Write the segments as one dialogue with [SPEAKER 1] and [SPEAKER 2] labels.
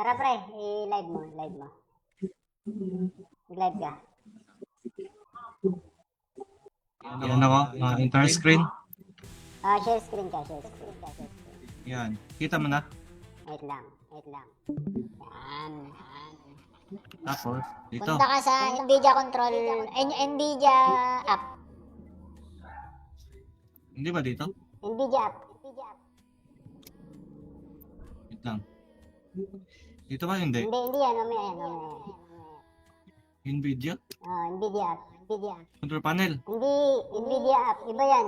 [SPEAKER 1] Tara pre, i-live mo, I-live ka.
[SPEAKER 2] Yan ako, entire screen.
[SPEAKER 1] Share screen ka.
[SPEAKER 2] Yan, kita mo na.
[SPEAKER 1] Wait lang. Yan.
[SPEAKER 2] Tapos, dito.
[SPEAKER 1] Punta ka sa NVIDIA control, NVIDIA app.
[SPEAKER 2] Hindi ba dito?
[SPEAKER 1] NVIDIA app.
[SPEAKER 2] Wait lang. Dito ba hindi?
[SPEAKER 1] Hindi yan, mamaya yan.
[SPEAKER 2] NVIDIA?
[SPEAKER 1] NVIDIA app.
[SPEAKER 2] Control panel.
[SPEAKER 1] Hindi, NVIDIA app. Iba yan.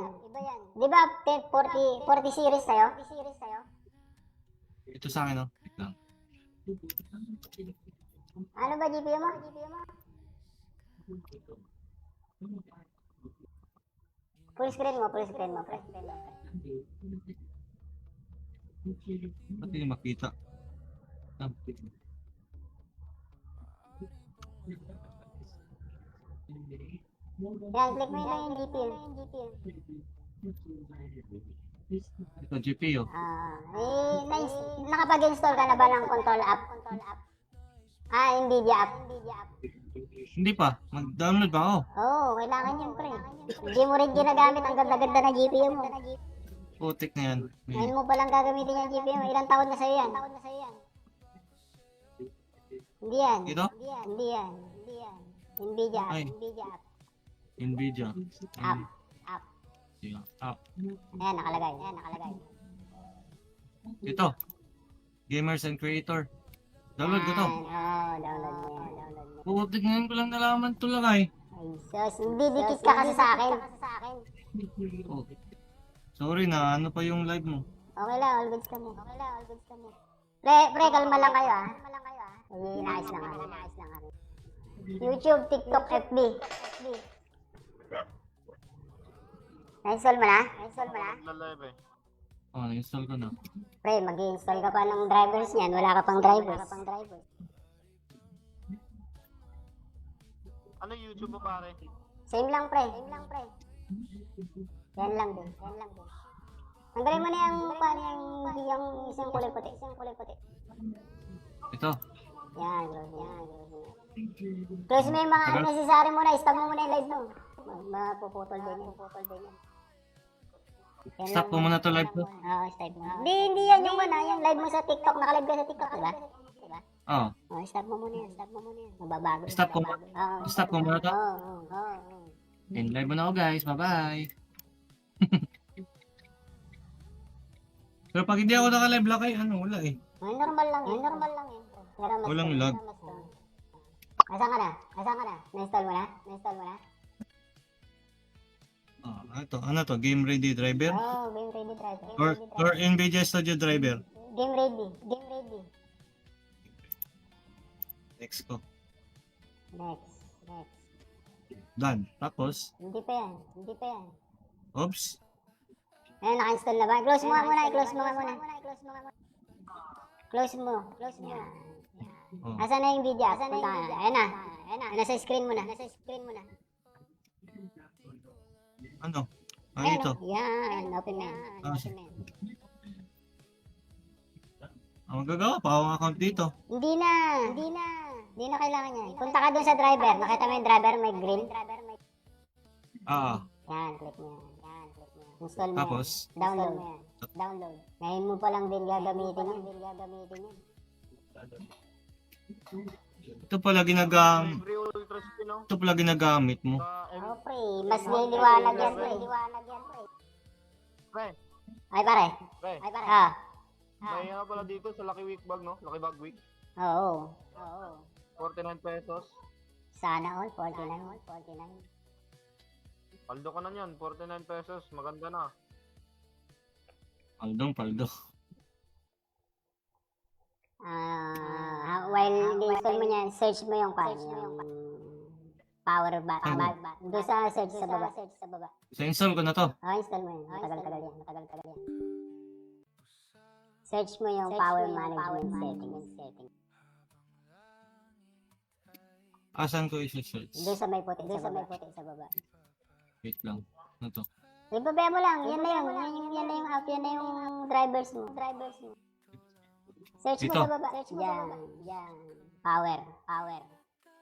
[SPEAKER 1] Di ba 40 series tayo?
[SPEAKER 2] Ito sa akin, oh. Wait lang.
[SPEAKER 1] Ano ba GPU mo? Full screen mo, pre.
[SPEAKER 2] Ba't hindi makita? Ah.
[SPEAKER 1] Yan, click mo yung GPU.
[SPEAKER 2] Ito, GPU.
[SPEAKER 1] Nakapag-install ka na ba ng control app? NVIDIA app.
[SPEAKER 2] Hindi pa. Mag-download pa ako.
[SPEAKER 1] Oo, kailangan yun, pre. Hindi mo rin ginagamit ang ganda-ganda na GPU mo.
[SPEAKER 2] Putik na yan.
[SPEAKER 1] Ngayon mo palang gagamitin yung GPU mo. Ilang taon na sa'yo yan? Hindi yan.
[SPEAKER 2] Ito?
[SPEAKER 1] Hindi yan. NVIDIA app.
[SPEAKER 2] Ay. NVIDIA.
[SPEAKER 1] App.
[SPEAKER 2] Yeah, app.
[SPEAKER 1] Ayan, nakalagay.
[SPEAKER 2] Ito. Gamers and Creator. Download ko to.
[SPEAKER 1] Download mo yan.
[SPEAKER 2] Putik ngayon ko lang nalaman ito lang ay.
[SPEAKER 1] Ay, sus, hindi dikit ka kasi sa akin.
[SPEAKER 2] Oh. Sorry na, ano pa yung live mo?
[SPEAKER 1] Okay lang, all goods kami. Pre, kalma lang kayo ah. Inaayos lang kami. YouTube, TikTok, FB. Na-install mo na?
[SPEAKER 2] Oh, na-install ko na.
[SPEAKER 1] Pre, mag-i-install ka pa ng drivers niyan. Wala ka pang drivers.
[SPEAKER 3] Ano YouTube mo pare?
[SPEAKER 1] Same lang, pre. Yan lang din. Tanggalin mo na yung isang kulay puti.
[SPEAKER 2] Ito.
[SPEAKER 1] Yan. Close mo yung mga necessary mo na. Stop mo muna yung live mo. Mapuputol din yan.
[SPEAKER 2] Stop ko muna to live ko.
[SPEAKER 1] Oo, stop mo. Hindi yan yung live mo sa TikTok. Naka-live ka sa TikTok, diba?
[SPEAKER 2] Oh.
[SPEAKER 1] Stop mo muna yan. Mababago.
[SPEAKER 2] Stop ko muna to.
[SPEAKER 1] Oo.
[SPEAKER 2] And live mo na ako guys. Bye-bye. Pero pag hindi ako naka-live lang kayo, wala eh.
[SPEAKER 1] Ay, normal lang yan. Pero mas
[SPEAKER 2] Walang lag.
[SPEAKER 1] Asan ka na? Na-install mo na?
[SPEAKER 2] Ano to? Game ready driver?
[SPEAKER 1] Game ready driver.
[SPEAKER 2] Or NVIDIA Studio driver?
[SPEAKER 1] Game ready.
[SPEAKER 2] Next ko.
[SPEAKER 1] Next.
[SPEAKER 2] Done. Tapos,
[SPEAKER 1] Hindi pa yan.
[SPEAKER 2] oops.
[SPEAKER 1] Ayan, naka-install na ba? Close mo nga muna. Close mo. Yan.
[SPEAKER 2] Oh.
[SPEAKER 1] Asan na yung video? Punta ka. Ayan na. Nasa screen mo na.
[SPEAKER 2] Ano?
[SPEAKER 1] Ayan,
[SPEAKER 2] Ito.
[SPEAKER 1] Yan. Open na yan.
[SPEAKER 2] Magagawa pa akong account dito.
[SPEAKER 1] Hindi na kailangan yan. Punta ka dun sa driver. Nakita mo yung driver may green? Yan, click mo yan. Install mo
[SPEAKER 2] Tapos?
[SPEAKER 1] yan. Download. Ngayon mo pa lang din gagamitin yan.
[SPEAKER 2] Ito pala ginagamit.
[SPEAKER 3] Free ultra spin no?
[SPEAKER 2] Ito pala ginagamit mo.
[SPEAKER 1] Oh, pre. Mas niliwanag yan, pre.
[SPEAKER 3] Pre,
[SPEAKER 1] Ay, pare.
[SPEAKER 3] pre.
[SPEAKER 1] Ah.
[SPEAKER 3] May nga pala dito sa Lucky Week bag no? Lucky Bag Week.
[SPEAKER 1] Oo.
[SPEAKER 3] 49 pesos.
[SPEAKER 1] Sana all. 49.
[SPEAKER 3] Paldo ka na yan. 49 pesos. Maganda na.
[SPEAKER 2] Paldo.
[SPEAKER 1] While in-install mo yan, search mo yung power button. Doon sa search sa baba.
[SPEAKER 2] Sa install ko na to.
[SPEAKER 1] Install mo yan. Matagal yan. Search mo yung power management setting.
[SPEAKER 2] Asan ko i-search?
[SPEAKER 1] Doon sa may puti sa baba.
[SPEAKER 2] Wait lang. Ano to?
[SPEAKER 1] Ibabaya mo lang. Yan na yung app. Yan na yung drivers mo. Search mo
[SPEAKER 2] Dito.
[SPEAKER 1] sa baba. Search mo sa baba. Yan. Power. Power.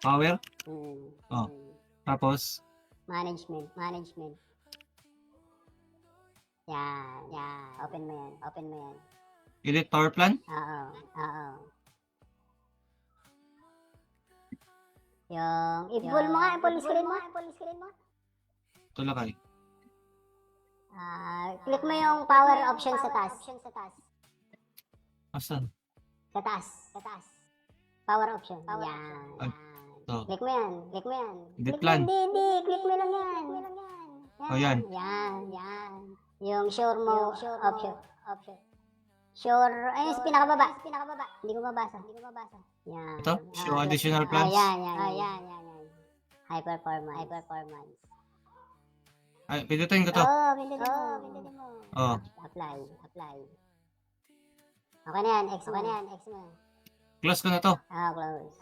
[SPEAKER 2] Power.
[SPEAKER 1] Mm.
[SPEAKER 2] Oh.
[SPEAKER 1] Mm.
[SPEAKER 2] Tapos,
[SPEAKER 1] Management. Management. Yan. Yan. Open mo yan. Open mo yan.
[SPEAKER 2] edit power plan.
[SPEAKER 1] Oo. Oo. Yung, i-pull mo nga, i-pull screen mo. I-pull screen mo.
[SPEAKER 2] Tulakay.
[SPEAKER 1] Click mo yung power option sa taas.
[SPEAKER 2] Asan?
[SPEAKER 1] Sa taas. Sa taas. Power option. Yan.
[SPEAKER 2] Ay, ito.
[SPEAKER 1] Click mo yan. Click mo yan.
[SPEAKER 2] Edit
[SPEAKER 1] Click mo,
[SPEAKER 2] plan.
[SPEAKER 1] Hindi. Click mo lang yan.
[SPEAKER 2] Oh, yan.
[SPEAKER 1] Yan. Yan. Yung sure mo option. Sure. Ayun, sa pinakababa. Hindi ko mabasa. Yan.
[SPEAKER 2] Ito? Show additional plans.
[SPEAKER 1] Yan. High performance.
[SPEAKER 2] Ay, pindutin ko to.
[SPEAKER 1] Pindutin mo.
[SPEAKER 2] Oh.
[SPEAKER 1] Apply. Okay na yan. X mo.
[SPEAKER 2] Close ko na to.
[SPEAKER 1] Close.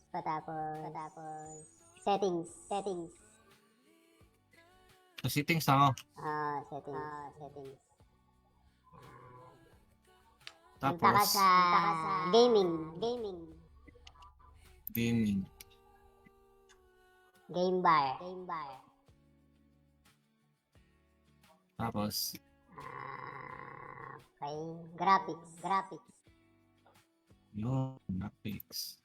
[SPEAKER 1] Patapos. Settings.
[SPEAKER 2] So, settings na ako.
[SPEAKER 1] Settings.
[SPEAKER 2] Tapos,
[SPEAKER 1] Punta ka sa gaming.
[SPEAKER 2] gaming.
[SPEAKER 1] Game bar.
[SPEAKER 2] Tapos,
[SPEAKER 1] Okay. Graphics.
[SPEAKER 2] yung graphics.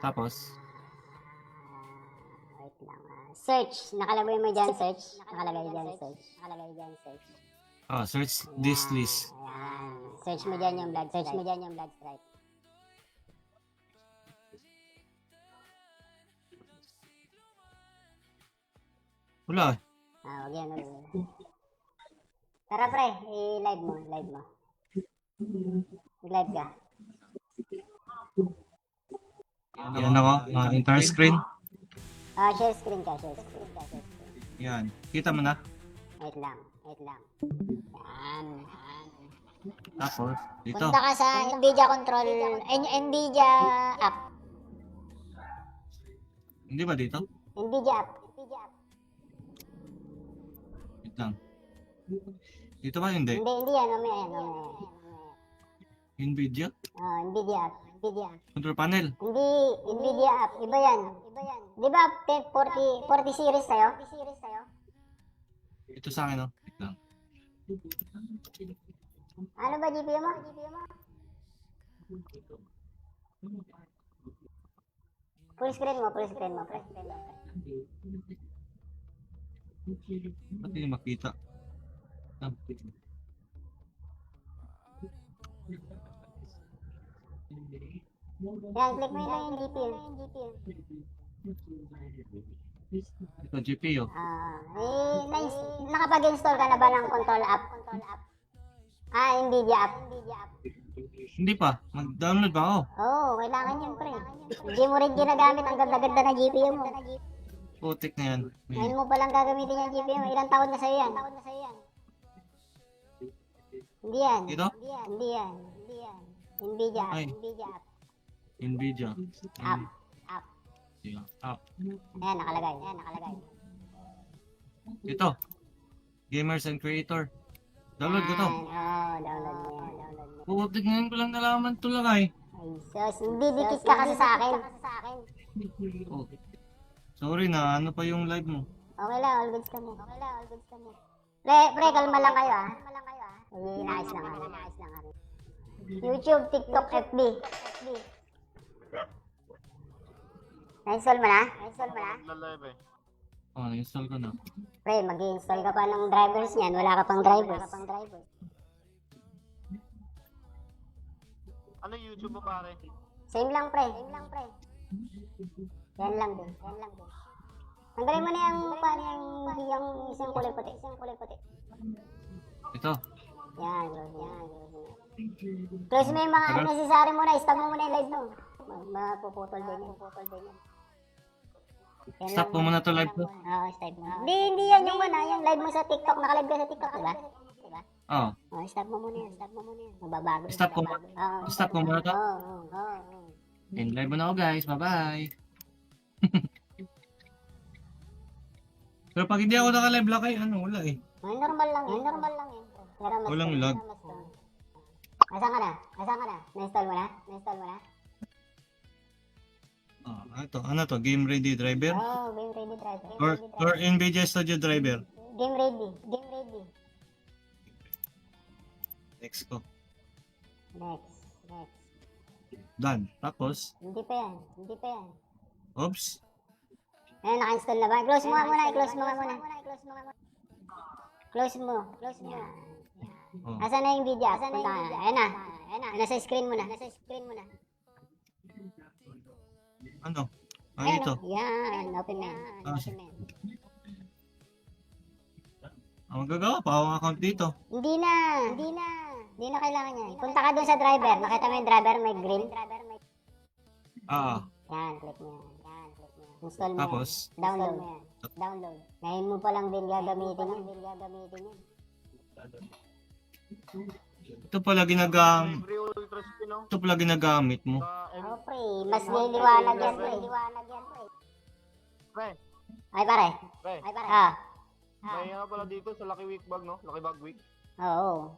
[SPEAKER 2] Tapos,
[SPEAKER 1] Wait lang. Search. Nakalagay mo dyan, search.
[SPEAKER 2] search this list.
[SPEAKER 1] Ayan. Search mo dyan yung blood stripe.
[SPEAKER 2] Wala.
[SPEAKER 1] Wag yan. Tara pre, i-live mo. I-live ka.
[SPEAKER 2] Yan ako. Entire screen.
[SPEAKER 1] Share screen ka.
[SPEAKER 2] Yan. Kita mo na.
[SPEAKER 1] Wait lang. Yan.
[SPEAKER 2] Tapos, dito.
[SPEAKER 1] Punta ka sa NVIDIA control, NVIDIA app.
[SPEAKER 2] Hindi ba dito?
[SPEAKER 1] NVIDIA app.
[SPEAKER 2] Wait lang. Dito ba hindi?
[SPEAKER 1] Hindi yan. Mamaya yan.
[SPEAKER 2] NVIDIA?
[SPEAKER 1] NVIDIA app.
[SPEAKER 2] Control panel.
[SPEAKER 1] Hindi, NVIDIA app. Iba yan. Di ba 40 series tayo?
[SPEAKER 2] Ito sa akin, oh. Wait lang.
[SPEAKER 1] Ano ba GPU mo? Full screen mo, pre.
[SPEAKER 2] Ba't hindi makita? Ah.
[SPEAKER 1] Yan, click mo yung GPU.
[SPEAKER 2] Ito, GPU.
[SPEAKER 1] Nakapag-install ka na ba ng control app? NVIDIA app.
[SPEAKER 2] Hindi pa. Mag-download pa ako.
[SPEAKER 1] Kailangan yun, pre. Hindi mo rin ginagamit ang ganda-ganda na GPU mo.
[SPEAKER 2] Putik na yan.
[SPEAKER 1] Ngayon mo palang gagamitin yung GPU mo. Ilang taon na sa'yo yan? Hindi yan.
[SPEAKER 2] Dito?
[SPEAKER 1] Hindi yan. NVIDIA app.
[SPEAKER 2] Ay. NVIDIA.
[SPEAKER 1] App.
[SPEAKER 2] Yeah. App.
[SPEAKER 1] Ayan, nakalagay.
[SPEAKER 2] Ito. Gamers and Creator. Download ko to.
[SPEAKER 1] Download mo yan.
[SPEAKER 2] Putik ngayon ko lang nalaman to lang ay.
[SPEAKER 1] Sus, hindi dikit ka kasi sa akin.
[SPEAKER 2] Oh. Sorry na, ano pa yung live mo?
[SPEAKER 1] Okay lang, all goods kami. Pre, kalma lang kayo Inaayos lang kami. YouTube, TikTok, FB. Na-install mo na?
[SPEAKER 3] Live eh.
[SPEAKER 2] Oh, na-install ko na.
[SPEAKER 1] Pre, mag-i-install ka pa ng drivers niyan. Wala ka pang drivers.
[SPEAKER 3] Ano YouTube mo pare?
[SPEAKER 1] Same lang, pre. Yan lang din. Tanggalin mo na yung isang kulay puti.
[SPEAKER 2] Ito.
[SPEAKER 1] Yan. Close mo yung mga necessary mo na. Stop mo muna yung live mo. Mapuputol din yan.
[SPEAKER 2] Stop mo muna to live ko.
[SPEAKER 1] Stop mo. Hindi yan yung yung live mo sa TikTok. Naka-live ka sa TikTok, diba?
[SPEAKER 2] Oh.
[SPEAKER 1] Stop mo muna yan. Mababago.
[SPEAKER 2] Stop ko muna to.
[SPEAKER 1] Oo.
[SPEAKER 2] And live mo na ako guys. Bye-bye. Pero pag hindi ako naka-live lang kayo, wala eh.
[SPEAKER 1] Normal lang yan.
[SPEAKER 2] Walang lag.
[SPEAKER 1] Asan ka na? Asan ka na? Na-install mo na? Na-install mo na?
[SPEAKER 2] Ano to? Game ready driver?
[SPEAKER 1] Oh, game ready driver.
[SPEAKER 2] Or NVIDIA Studio driver?
[SPEAKER 1] Game ready. Game ready.
[SPEAKER 2] Next ko.
[SPEAKER 1] Next. Next.
[SPEAKER 2] Done. Tapos,
[SPEAKER 1] Hindi pa yan. Hindi pa yan.
[SPEAKER 2] oops.
[SPEAKER 1] Ayan, naka-install na ba? Close mo nga muna. I-close mo nga muna. Close mo. Close mo. Yan.
[SPEAKER 2] Oh.
[SPEAKER 1] Asan na yung video? Asan na yung video? Ayan na. Nasa screen mo na. Nasa screen mo na.
[SPEAKER 2] Ano?
[SPEAKER 1] Ayan,
[SPEAKER 2] Ito.
[SPEAKER 1] Yan. Open na yan.
[SPEAKER 2] Ah,
[SPEAKER 1] Open na yan.
[SPEAKER 2] Magagawa pa akong account dito.
[SPEAKER 1] Hindi na. Hindi na. Hindi na kailangan yan. Punta ka dun sa driver. Nakita mo yung driver may green? Yan. Click mo yan. Yan. Click mo yan. Install mo
[SPEAKER 2] Tapos?
[SPEAKER 1] yan. Download mo yan. Download. Ngayon mo pa lang din gagamitin yan.
[SPEAKER 2] Ito pala ginagamit.
[SPEAKER 3] Free ultra spin, no?
[SPEAKER 2] Ito pala ginagamit mo.
[SPEAKER 1] Oh, pre. Mas niliwanag yan, pre.
[SPEAKER 3] Pre,
[SPEAKER 1] Ay, pare.
[SPEAKER 3] pre.
[SPEAKER 1] Ah.
[SPEAKER 3] May nga pala dito sa Lucky Week bag, no? Lucky Bag Week.
[SPEAKER 1] Oo.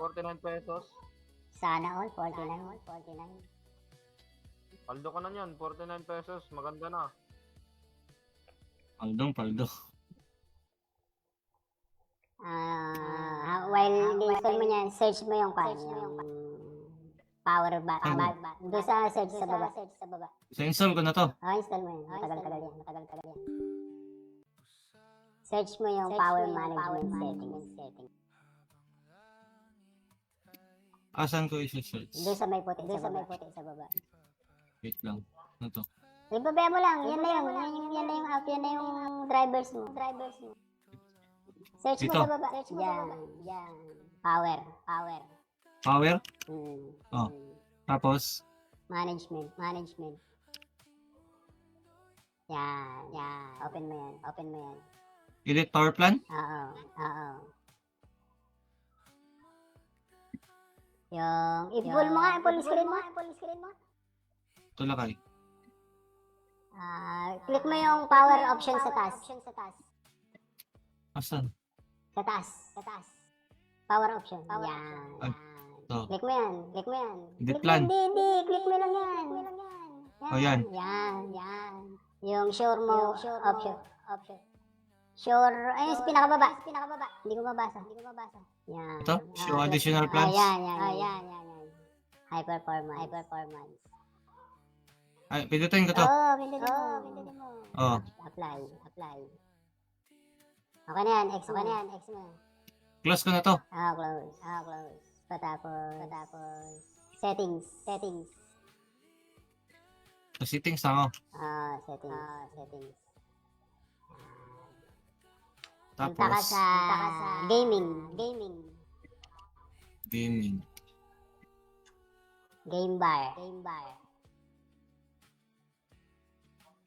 [SPEAKER 3] 49 pesos.
[SPEAKER 1] Sana all. 49.
[SPEAKER 3] Paldo ka na yan. 49 pesos. Maganda na.
[SPEAKER 2] Paldo.
[SPEAKER 1] While in-install mo yan, search mo yung power button. Doon sa search sa baba.
[SPEAKER 2] So, install ko na to.
[SPEAKER 1] Install mo yan. Matagal-tagal yan. Search mo yung power management setting.
[SPEAKER 2] Asan ko i-search?
[SPEAKER 1] Doon sa may puti sa baba.
[SPEAKER 2] Wait lang. Ano to?
[SPEAKER 1] Ibabaya mo lang. Yan na yung app. Yan na yung drivers mo. Search mo
[SPEAKER 2] Dito?
[SPEAKER 1] sa baba. Yan. Power.
[SPEAKER 2] Power? Oh. Tapos,
[SPEAKER 1] Management. Yan. Open mo yan.
[SPEAKER 2] edit power plan?
[SPEAKER 1] Oo. Yung, i-pull mo nga, i-pull screen mo.
[SPEAKER 2] Ito lakay.
[SPEAKER 1] Click mo yung power option sa taas.
[SPEAKER 2] Asan?
[SPEAKER 1] Sa taas. Power option. Yan.
[SPEAKER 2] Ay, ito.
[SPEAKER 1] Click mo yan.
[SPEAKER 2] Edit plan.
[SPEAKER 1] Hindi. Click mo lang yan.
[SPEAKER 2] Oh, yan.
[SPEAKER 1] Yan. Yung sure mo option. Sure, ayun, sa pinakababa. Hindi ko mabasa. Yan.
[SPEAKER 2] Ito? Show additional plans?
[SPEAKER 1] Yan. High performance.
[SPEAKER 2] Ay, pindutin ko to.
[SPEAKER 1] Pindutin mo.
[SPEAKER 2] Oh.
[SPEAKER 1] Apply. Okay na yan, X mo.
[SPEAKER 2] Close ko na to.
[SPEAKER 1] Close. Patapos. Settings.
[SPEAKER 2] So, settings na ako.
[SPEAKER 1] Settings.
[SPEAKER 2] Tapos,
[SPEAKER 1] Punta ka sa gaming. Game bar.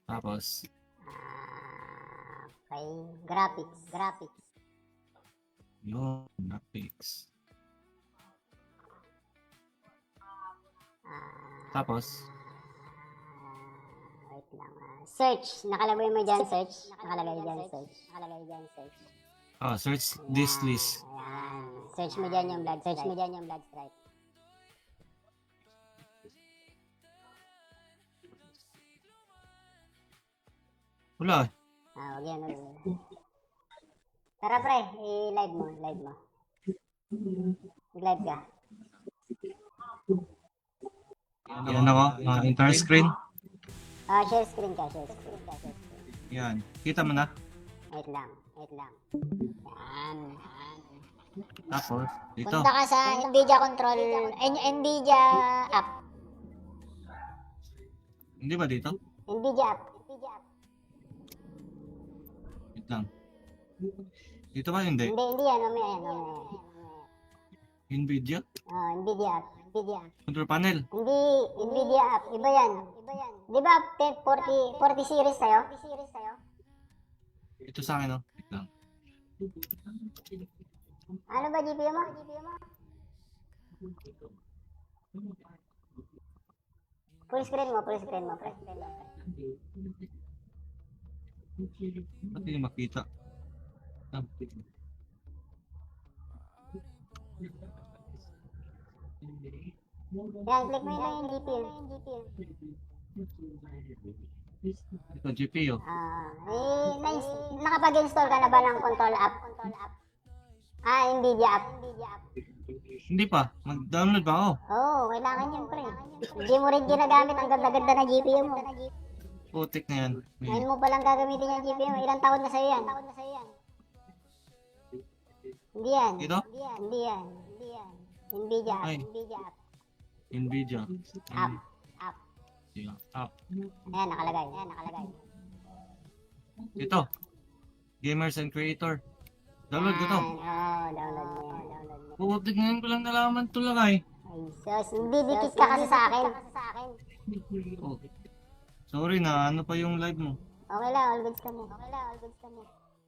[SPEAKER 2] Tapos,
[SPEAKER 1] Okay. Graphics.
[SPEAKER 2] yun, graphics. Tapos,
[SPEAKER 1] Wait lang. Search. Nakalagay mo dyan, search.
[SPEAKER 2] search this list.
[SPEAKER 1] Ayan. Search mo dyan yung blood stripe.
[SPEAKER 2] Wala.
[SPEAKER 1] Wag yan. Tara pre, i-live mo. Live ka.
[SPEAKER 2] Yan ako. Entire screen.
[SPEAKER 1] Share screen ka.
[SPEAKER 2] Yan. Kita mo na.
[SPEAKER 1] Wait lang. Yan.
[SPEAKER 2] Tapos, dito.
[SPEAKER 1] Punta ka sa NVIDIA control, NVIDIA app.
[SPEAKER 2] Hindi ba dito?
[SPEAKER 1] NVIDIA app.
[SPEAKER 2] Wait lang. Dito ba hindi?
[SPEAKER 1] Hindi yan. Mamaya yan.
[SPEAKER 2] NVIDIA?
[SPEAKER 1] NVIDIA app.
[SPEAKER 2] Control panel.
[SPEAKER 1] Hindi, NVIDIA app. Iba yan. Di ba 40 series sa'yo?
[SPEAKER 2] Ito sa akin, oh. Wait lang.
[SPEAKER 1] Ano ba GPU mo? Full screen mo, pre.
[SPEAKER 2] Ba't hindi makita?
[SPEAKER 1] Yan, click mo yung GPU.
[SPEAKER 2] Ito, GPU.
[SPEAKER 1] Nakapag-install ka na ba ng control app? Nvidia app.
[SPEAKER 2] Hindi pa. Mag-download pa ako.
[SPEAKER 1] Oo, kailangan yun, pre. Hindi mo rin ginagamit ang ganda-ganda na GPU mo.
[SPEAKER 2] Putik na yan.
[SPEAKER 1] Ngayon mo palang gagamitin yung GPU mo. Ilang taon na sa'yo yan? Hindi yan.
[SPEAKER 2] Ito?
[SPEAKER 1] Hindi yan. Nvidia app.
[SPEAKER 2] Ay. Nvidia.
[SPEAKER 1] App.
[SPEAKER 2] Yeah, app.
[SPEAKER 1] Ayan, nakalagay.
[SPEAKER 2] Ito. Gamers and Creator. Download ko to.
[SPEAKER 1] Download mo yan.
[SPEAKER 2] Putik ngayon ko lang nalaman to lang ay.
[SPEAKER 1] Ay, sus, hindi dikit ka kasi sa akin.
[SPEAKER 2] Oh. Sorry na, ano pa yung live mo?
[SPEAKER 1] Okay lang, all goods kami.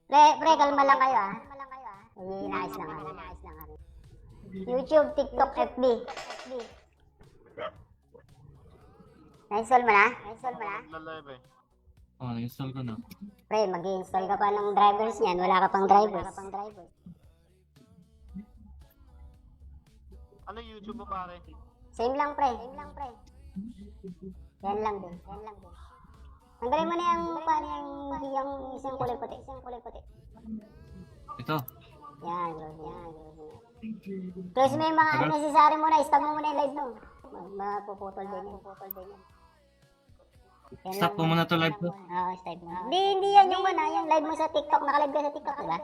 [SPEAKER 1] Pre, kalma lang kayo Inaayos lang kami. YouTube, TikTok, FB. Na-install mo na?
[SPEAKER 3] Live eh.
[SPEAKER 2] Oh, na-install ko na.
[SPEAKER 1] Pre, mag-i-install ka pa ng drivers niyan. Wala ka pang drivers.
[SPEAKER 3] Ano YouTube mo pare?
[SPEAKER 1] Same lang, pre. Yan lang din. Tanggalin mo na yung isang kulay puti.
[SPEAKER 2] Ito.
[SPEAKER 1] Yan, close mo yung mga necessary mo na. Stop mo muna yung live mo. Mapuputol din yan.
[SPEAKER 2] Stop ko muna to live ko.
[SPEAKER 1] Oo, stop mo. Hindi yan yung live mo sa TikTok. Nakalive ka sa TikTok, diba?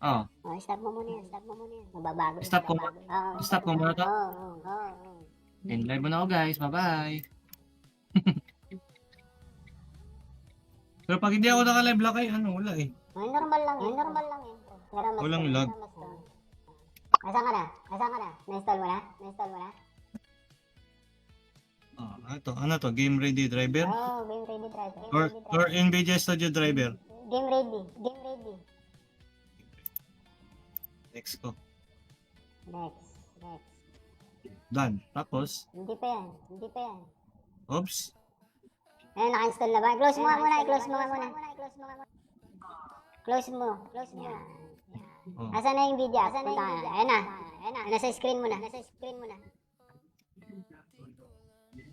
[SPEAKER 2] Oh.
[SPEAKER 1] Stop mo muna yan. Mababago.
[SPEAKER 2] Stop ko muna to.
[SPEAKER 1] Oo.
[SPEAKER 2] And live mo na ako guys. Bye-bye. Pero pag hindi ako naka-live lang kayo, wala eh.
[SPEAKER 1] Ay, normal lang yan. Pero mas
[SPEAKER 2] Walang lag.
[SPEAKER 1] Asan ka na? Na-install mo na?
[SPEAKER 2] Ano to? Game ready driver?
[SPEAKER 1] Game ready driver.
[SPEAKER 2] Or NVIDIA Studio driver?
[SPEAKER 1] Game ready.
[SPEAKER 2] Next ko.
[SPEAKER 1] Next.
[SPEAKER 2] Done. Tapos,
[SPEAKER 1] Hindi pa yan.
[SPEAKER 2] oops.
[SPEAKER 1] Ayan, naka-install na ba? Close mo nga muna. Close mo. Yan.
[SPEAKER 2] Oh.
[SPEAKER 1] Asan na yung video? Punta ka. Ayan na. Nasa screen mo na.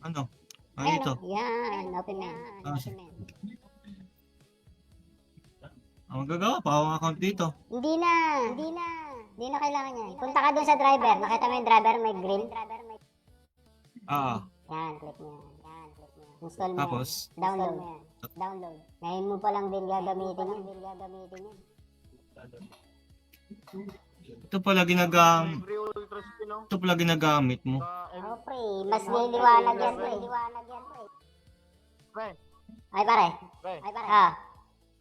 [SPEAKER 2] Ano?
[SPEAKER 1] Ayan,
[SPEAKER 2] Ito.
[SPEAKER 1] Yan. Open mo yan.
[SPEAKER 2] Magagawa pa akong account dito.
[SPEAKER 1] Hindi na kailangan yan. Punta ka dun sa driver. Nakita mo yung driver may green? Yan, click mo yan. Install mo
[SPEAKER 2] Tapos?
[SPEAKER 1] yan. Download. Ngayon mo pa lang din gagamitin yan.
[SPEAKER 2] Ito pala
[SPEAKER 3] Free ultra spin no?
[SPEAKER 2] Ito pala ginagamit mo.
[SPEAKER 1] Oh, pre. Mas niliwanag yan, pre.
[SPEAKER 3] Pre,
[SPEAKER 1] Ay, pare.
[SPEAKER 3] pre.
[SPEAKER 1] Ah.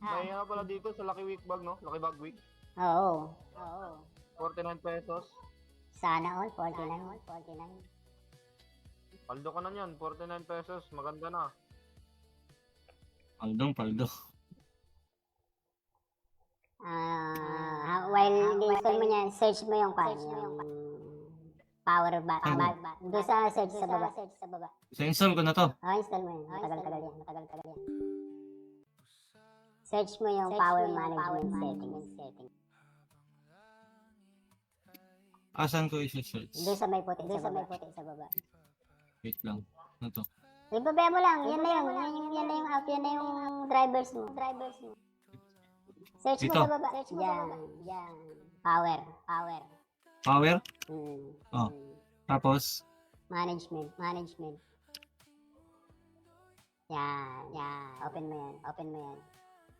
[SPEAKER 3] May pala dito sa Lucky Week bag no? Lucky Bag Week.
[SPEAKER 1] Oo.
[SPEAKER 3] 49 pesos.
[SPEAKER 1] Sana all. 49.
[SPEAKER 3] Paldo ka na yan. 49 pesos. Maganda na.
[SPEAKER 2] Paldo.
[SPEAKER 1] While in-install mo yan, search mo yung power button. Doon sa search sa baba.
[SPEAKER 2] So install ko na to.
[SPEAKER 1] Install mo yan. Matagal-tagal yan. Search mo yung power management setting.
[SPEAKER 2] Asan ko i-search?
[SPEAKER 1] Doon sa may puti sa baba.
[SPEAKER 2] Wait lang. Ano to?
[SPEAKER 1] Ibabaya mo lang. Yan na yung app. Yan na yung drivers mo. Search mo
[SPEAKER 2] Ito.
[SPEAKER 1] sa baba. Yan. Power.
[SPEAKER 2] Power? Oh. Tapos?
[SPEAKER 1] Management. Yan. Open mo yan.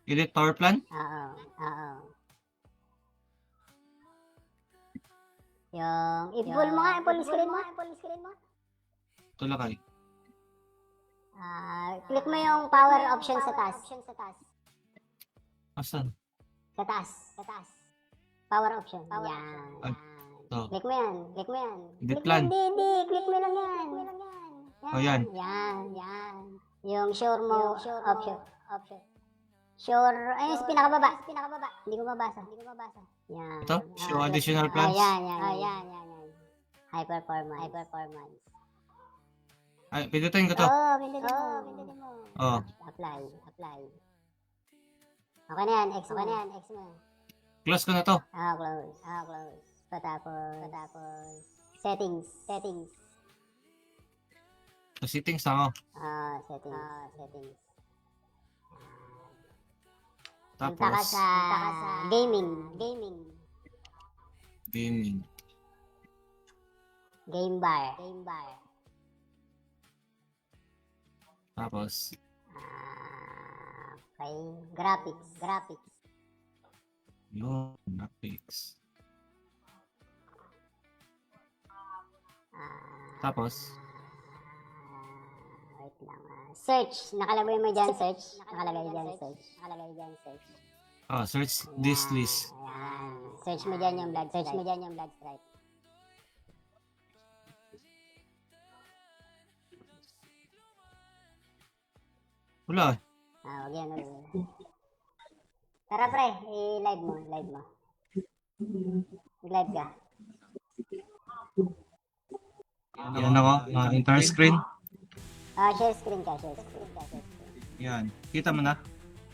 [SPEAKER 2] Edit power plan?
[SPEAKER 1] Oo. Yung, i-pull mo nga, i-pull screen mo.
[SPEAKER 2] Ito lakay.
[SPEAKER 1] Click mo yung power option sa taas.
[SPEAKER 2] Asan?
[SPEAKER 1] Sa taas. Power option. Yan.
[SPEAKER 2] Ito.
[SPEAKER 1] Click mo yan.
[SPEAKER 2] Edit plan.
[SPEAKER 1] Hindi. Click mo lang yan.
[SPEAKER 2] Oh, yan.
[SPEAKER 1] Yan. Yung sure mo option. Sure, ayun, sa pinakababa. Hindi ko mabasa. Yan.
[SPEAKER 2] Ito? Show additional plans?
[SPEAKER 1] Yan. High performance.
[SPEAKER 2] Ay, pindutin ko to.
[SPEAKER 1] Pindutin mo.
[SPEAKER 2] Oh.
[SPEAKER 1] Apply. Okay na yan, X mo.
[SPEAKER 2] Close ko na to.
[SPEAKER 1] Close. Patapos. Settings. Settings.
[SPEAKER 2] Sa settings ako.
[SPEAKER 1] Settings. Settings.
[SPEAKER 2] Tapos,
[SPEAKER 1] Punta ka sa gaming. Gaming.
[SPEAKER 2] gaming.
[SPEAKER 1] Game bar. Game bar.
[SPEAKER 2] Tapos,
[SPEAKER 1] Okay. Graphics. Graphics.
[SPEAKER 2] yun, graphics. Tapos,
[SPEAKER 1] Wait lang. Search. Nakalagay mo dyan, search. Nakalagay dyan, search. Nakalagay dyan, search.
[SPEAKER 2] search this list.
[SPEAKER 1] Ayan. Search mo dyan yung blood. Search mo dyan yung blood stripe.
[SPEAKER 2] Wala.
[SPEAKER 1] Wag yan. Wag yan. Tara pre, i-live mo. Live mo. Live ka.
[SPEAKER 2] Yan ako. Entire screen.
[SPEAKER 1] Share screen ka. Share screen ka. Share screen.
[SPEAKER 2] Yan. Kita mo na.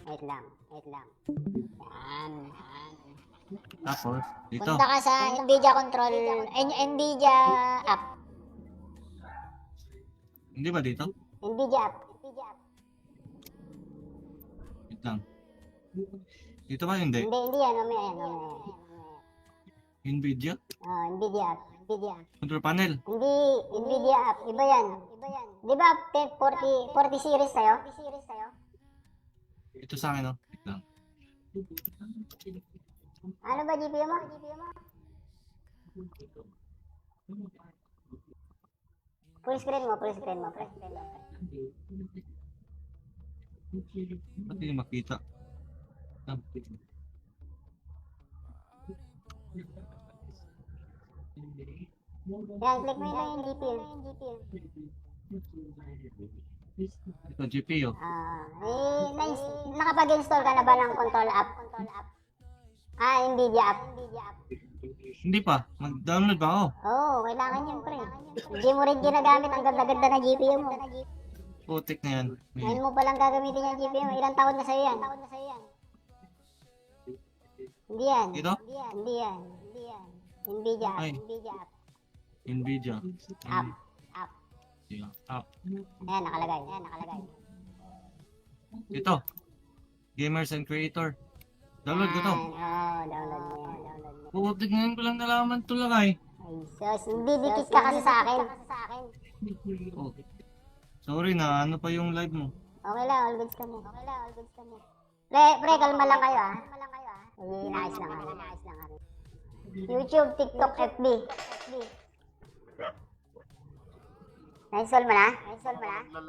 [SPEAKER 1] Wait lang. Wait lang. Yan. Yan.
[SPEAKER 2] Tapos, dito.
[SPEAKER 1] Punta ka sa NVIDIA control, NVIDIA app.
[SPEAKER 2] Hindi ba dito?
[SPEAKER 1] NVIDIA app. NVIDIA app.
[SPEAKER 2] Wait lang. Dito ba hindi?
[SPEAKER 1] Hindi yan. Mamaya yan. Mamaya yan.
[SPEAKER 2] Nvidia?
[SPEAKER 1] NVIDIA app. NVIDIA app.
[SPEAKER 2] Control panel.
[SPEAKER 1] Hindi, NVIDIA app. Iba yan. Iba yan. Di ba 40 series tayo? 40 series tayo?
[SPEAKER 2] Ito sa akin, oh. Wait lang.
[SPEAKER 1] Ano ba GPU mo? Full screen mo, full screen mo, pre.
[SPEAKER 2] Ba't hindi makita?
[SPEAKER 1] Yan, click mo yung GPU.
[SPEAKER 2] Ito, GPU.
[SPEAKER 1] Nakapag-install ka na ba ng control app? NVIDIA app.
[SPEAKER 2] Hindi pa. Mag-download pa ako.
[SPEAKER 1] Oo, kailangan yun, pre. Hindi mo rin ginagamit ang ganda-ganda na GPU mo.
[SPEAKER 2] Putik na yan.
[SPEAKER 1] Ngayon mo palang gagamitin yung GPU mo. Ilang taon na sa'yo yan? Hindi yan.
[SPEAKER 2] Ito?
[SPEAKER 1] Hindi yan. NVIDIA app.
[SPEAKER 2] Ay.
[SPEAKER 1] NVIDIA app.
[SPEAKER 2] Nvidia.
[SPEAKER 1] App.
[SPEAKER 2] Yeah. App.
[SPEAKER 1] Ayan, nakalagay.
[SPEAKER 2] Ito. Gamers and Creator. Download ko to.
[SPEAKER 1] Download mo yan. Download mo.
[SPEAKER 2] Putik ngayon ko lang nalaman to lang ay.
[SPEAKER 1] Ay, sus. Hindi dikit ka kasi sa akin.
[SPEAKER 2] Oh. Sorry na, ano pa yung live mo?
[SPEAKER 1] Okay lang, all goods kami. Pre, kalma lang kayo Inaayos lang kami. YouTube, TikTok, FB. Na-install mo na?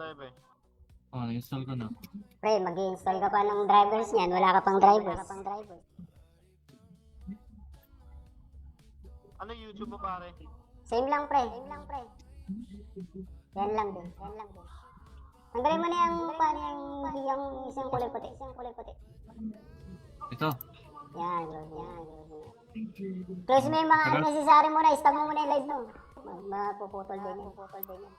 [SPEAKER 3] Live eh.
[SPEAKER 2] Na-install ko na.
[SPEAKER 1] Pre, mag-i-install ka pa ng drivers niyan. Wala ka pang drivers.
[SPEAKER 3] Ano YouTube mo pare?
[SPEAKER 1] Same lang, pre. Yan lang din. Tanggalin mo na yung isang kulay puti.
[SPEAKER 2] Ito.
[SPEAKER 1] Yan. Close mo yung mga unnecessary mo na. Stop mo muna yung live mo. Mapuputol din yan.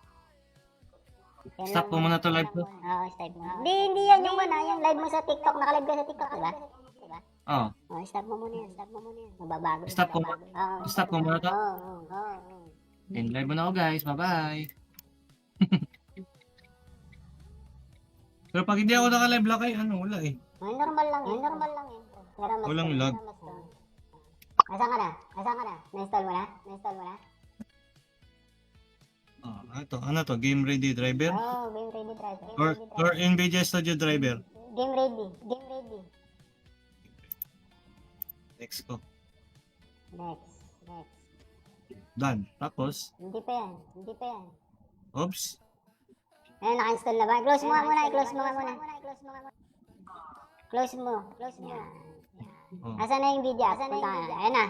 [SPEAKER 1] Yan
[SPEAKER 2] Stop
[SPEAKER 1] lang.
[SPEAKER 2] ko muna to live ko.
[SPEAKER 1] Stop mo. Hindi yan yung yung live mo sa TikTok. Nakalive ka sa TikTok, diba? Stop mo muna yan. Mababago.
[SPEAKER 2] Stop ko muna. Stop ko muna to.
[SPEAKER 1] Oo.
[SPEAKER 2] And live mo na ako guys. Bye-bye. Pero pag hindi ako naka-live lang kayo, wala eh.
[SPEAKER 1] Normal lang yan. Pero mas
[SPEAKER 2] Walang lag.
[SPEAKER 1] Asan ka na? Na-install mo na?
[SPEAKER 2] Ito. Ano to? Game ready driver?
[SPEAKER 1] Game ready driver.
[SPEAKER 2] Or NVIDIA Studio driver?
[SPEAKER 1] Game ready.
[SPEAKER 2] Next ko.
[SPEAKER 1] Next.
[SPEAKER 2] Done. Tapos,
[SPEAKER 1] Hindi pa yan.
[SPEAKER 2] oops.
[SPEAKER 1] Ayan, naka-install na ba? Close mo nga muna. Close mo. Yan.
[SPEAKER 2] Oh.
[SPEAKER 1] Asan na yung video? Punta ka. Ayan na.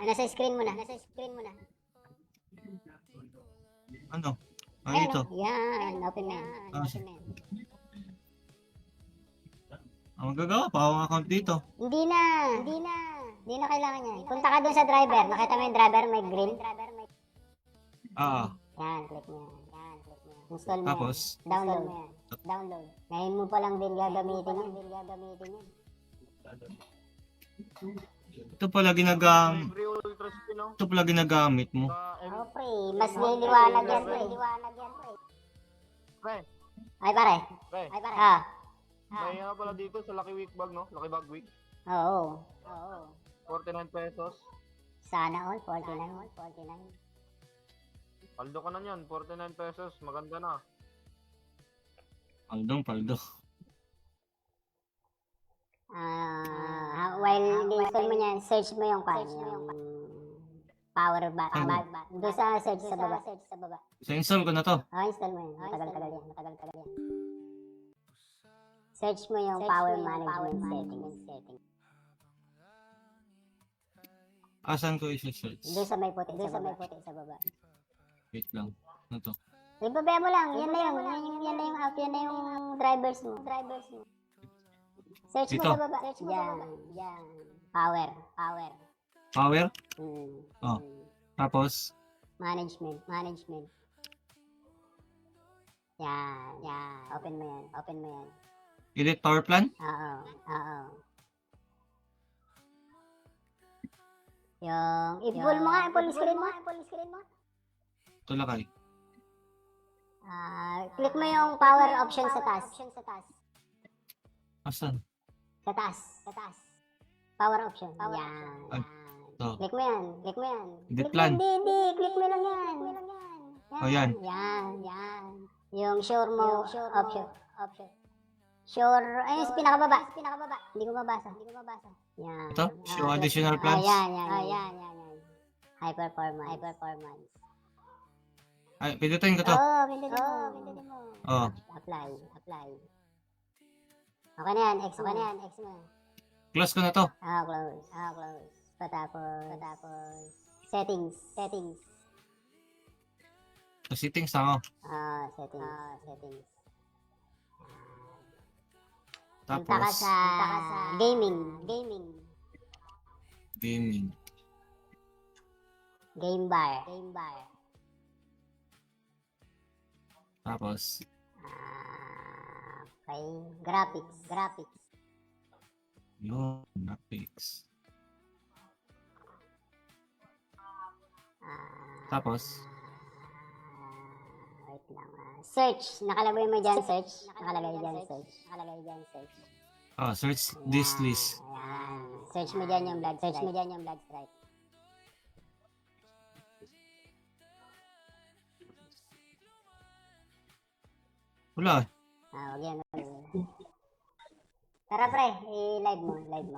[SPEAKER 1] Nasa screen mo na.
[SPEAKER 2] Ano?
[SPEAKER 1] Ayan,
[SPEAKER 2] Ito.
[SPEAKER 1] Yan. Open mo yan.
[SPEAKER 2] Magagawa pa akong account dito.
[SPEAKER 1] Hindi na kailangan yan. Punta ka dun sa driver. Nakita mo yung driver may green? Yan, click mo yan. Install mo
[SPEAKER 2] Tapos?
[SPEAKER 1] yan. Download. Ngayon mo pa lang din gagamitin yan.
[SPEAKER 2] Ito pala ginagamit.
[SPEAKER 3] Libre ultra spin no?
[SPEAKER 2] Ito pala ginagamit mo.
[SPEAKER 3] Sa
[SPEAKER 1] Pre, pre. Mas liliwanag yan, pre.
[SPEAKER 3] Pre,
[SPEAKER 1] Ay, pare.
[SPEAKER 3] pre.
[SPEAKER 1] Ah.
[SPEAKER 3] May pala dito sa Lucky Week Bag, no? Lucky Bag Week.
[SPEAKER 1] Oo.
[SPEAKER 3] 49 pesos.
[SPEAKER 1] Sana all, 49.
[SPEAKER 3] Paldo ka na yan, 49 pesos. Maganda na.
[SPEAKER 2] Paldo.
[SPEAKER 1] While in-install mo yan, search mo yung power button. Doon sa search sa baba.
[SPEAKER 2] So, install ko na to.
[SPEAKER 1] Install mo yun. Matagal-tagal yan. Search mo yung power management setting.
[SPEAKER 2] Asan ko i-search?
[SPEAKER 1] Doon sa may puti sa baba.
[SPEAKER 2] Wait lang. Ano to?
[SPEAKER 1] Ibabaya mo lang. Yan na yung app. Yan na yung drivers mo. Search mo
[SPEAKER 2] Dito?
[SPEAKER 1] sa baba. Yan. Power.
[SPEAKER 2] Power?
[SPEAKER 1] Mm.
[SPEAKER 2] Oh. Tapos,
[SPEAKER 1] Management. Yan. Open mo yan.
[SPEAKER 2] edit power plan?
[SPEAKER 1] Oo. Yung, i-full mo nga, full screen mo.
[SPEAKER 2] Ito lakay.
[SPEAKER 1] Click mo yung power option sa taas.
[SPEAKER 2] Asan?
[SPEAKER 1] Sa taas. Power option. Yan.
[SPEAKER 2] Ay, ito.
[SPEAKER 1] Click mo yan.
[SPEAKER 2] Edit plan.
[SPEAKER 1] Hindi. Click mo lang yan.
[SPEAKER 2] Oh, yan.
[SPEAKER 1] Yan. Yung sure mo option. Sure, ayun, sa pinakababa. Hindi ko mabasa. Yan.
[SPEAKER 2] Ito? Show additional plans?
[SPEAKER 1] Yan. High performance.
[SPEAKER 2] Ay, pindutin ko to.
[SPEAKER 1] Pindutin mo.
[SPEAKER 2] Oh.
[SPEAKER 1] Apply. Okay na yan, X mo.
[SPEAKER 2] Close ko na to.
[SPEAKER 1] Close. Patapos. Settings.
[SPEAKER 2] So, settings ako.
[SPEAKER 1] Settings.
[SPEAKER 2] Tapos,
[SPEAKER 1] Punta ka sa gaming. Game bar.
[SPEAKER 2] Tapos,
[SPEAKER 1] Okay. Graphics.
[SPEAKER 2] yun, graphics. Tapos,
[SPEAKER 1] Wait lang. Search. Nakalagay mo dyan, search.
[SPEAKER 2] oh, search this list.
[SPEAKER 1] Ayan. Search mo dyan yung blood stripe.
[SPEAKER 2] Wala.
[SPEAKER 1] Wag yan. Tara pre, i-live mo. Live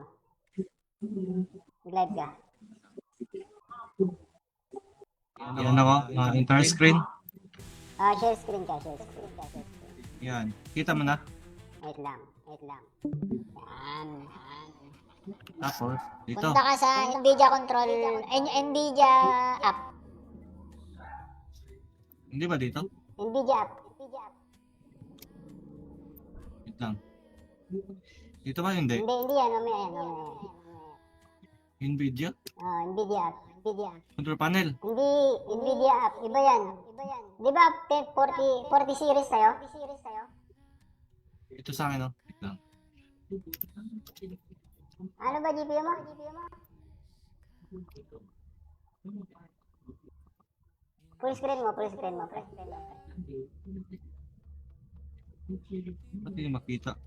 [SPEAKER 1] ka.
[SPEAKER 2] Yan ako, entire screen.
[SPEAKER 1] Share screen ka.
[SPEAKER 2] Yan. Kita mo na.
[SPEAKER 1] Wait lang. Yan.
[SPEAKER 2] Tapos, dito.
[SPEAKER 1] Punta ka sa NVIDIA control, NVIDIA app.
[SPEAKER 2] Hindi ba dito?
[SPEAKER 1] NVIDIA app.
[SPEAKER 2] Wait lang. Dito ba hindi?
[SPEAKER 1] Hindi yan. Mamaya.
[SPEAKER 2] NVIDIA?
[SPEAKER 1] NVIDIA app.
[SPEAKER 2] Control panel.
[SPEAKER 1] Hindi, NVIDIA app. Iba yan. Di ba 40 series tayo?
[SPEAKER 2] Ito sa akin, oh. Wait lang.
[SPEAKER 1] Ano ba GPU mo? Full screen mo.
[SPEAKER 2] Ba't hindi makita?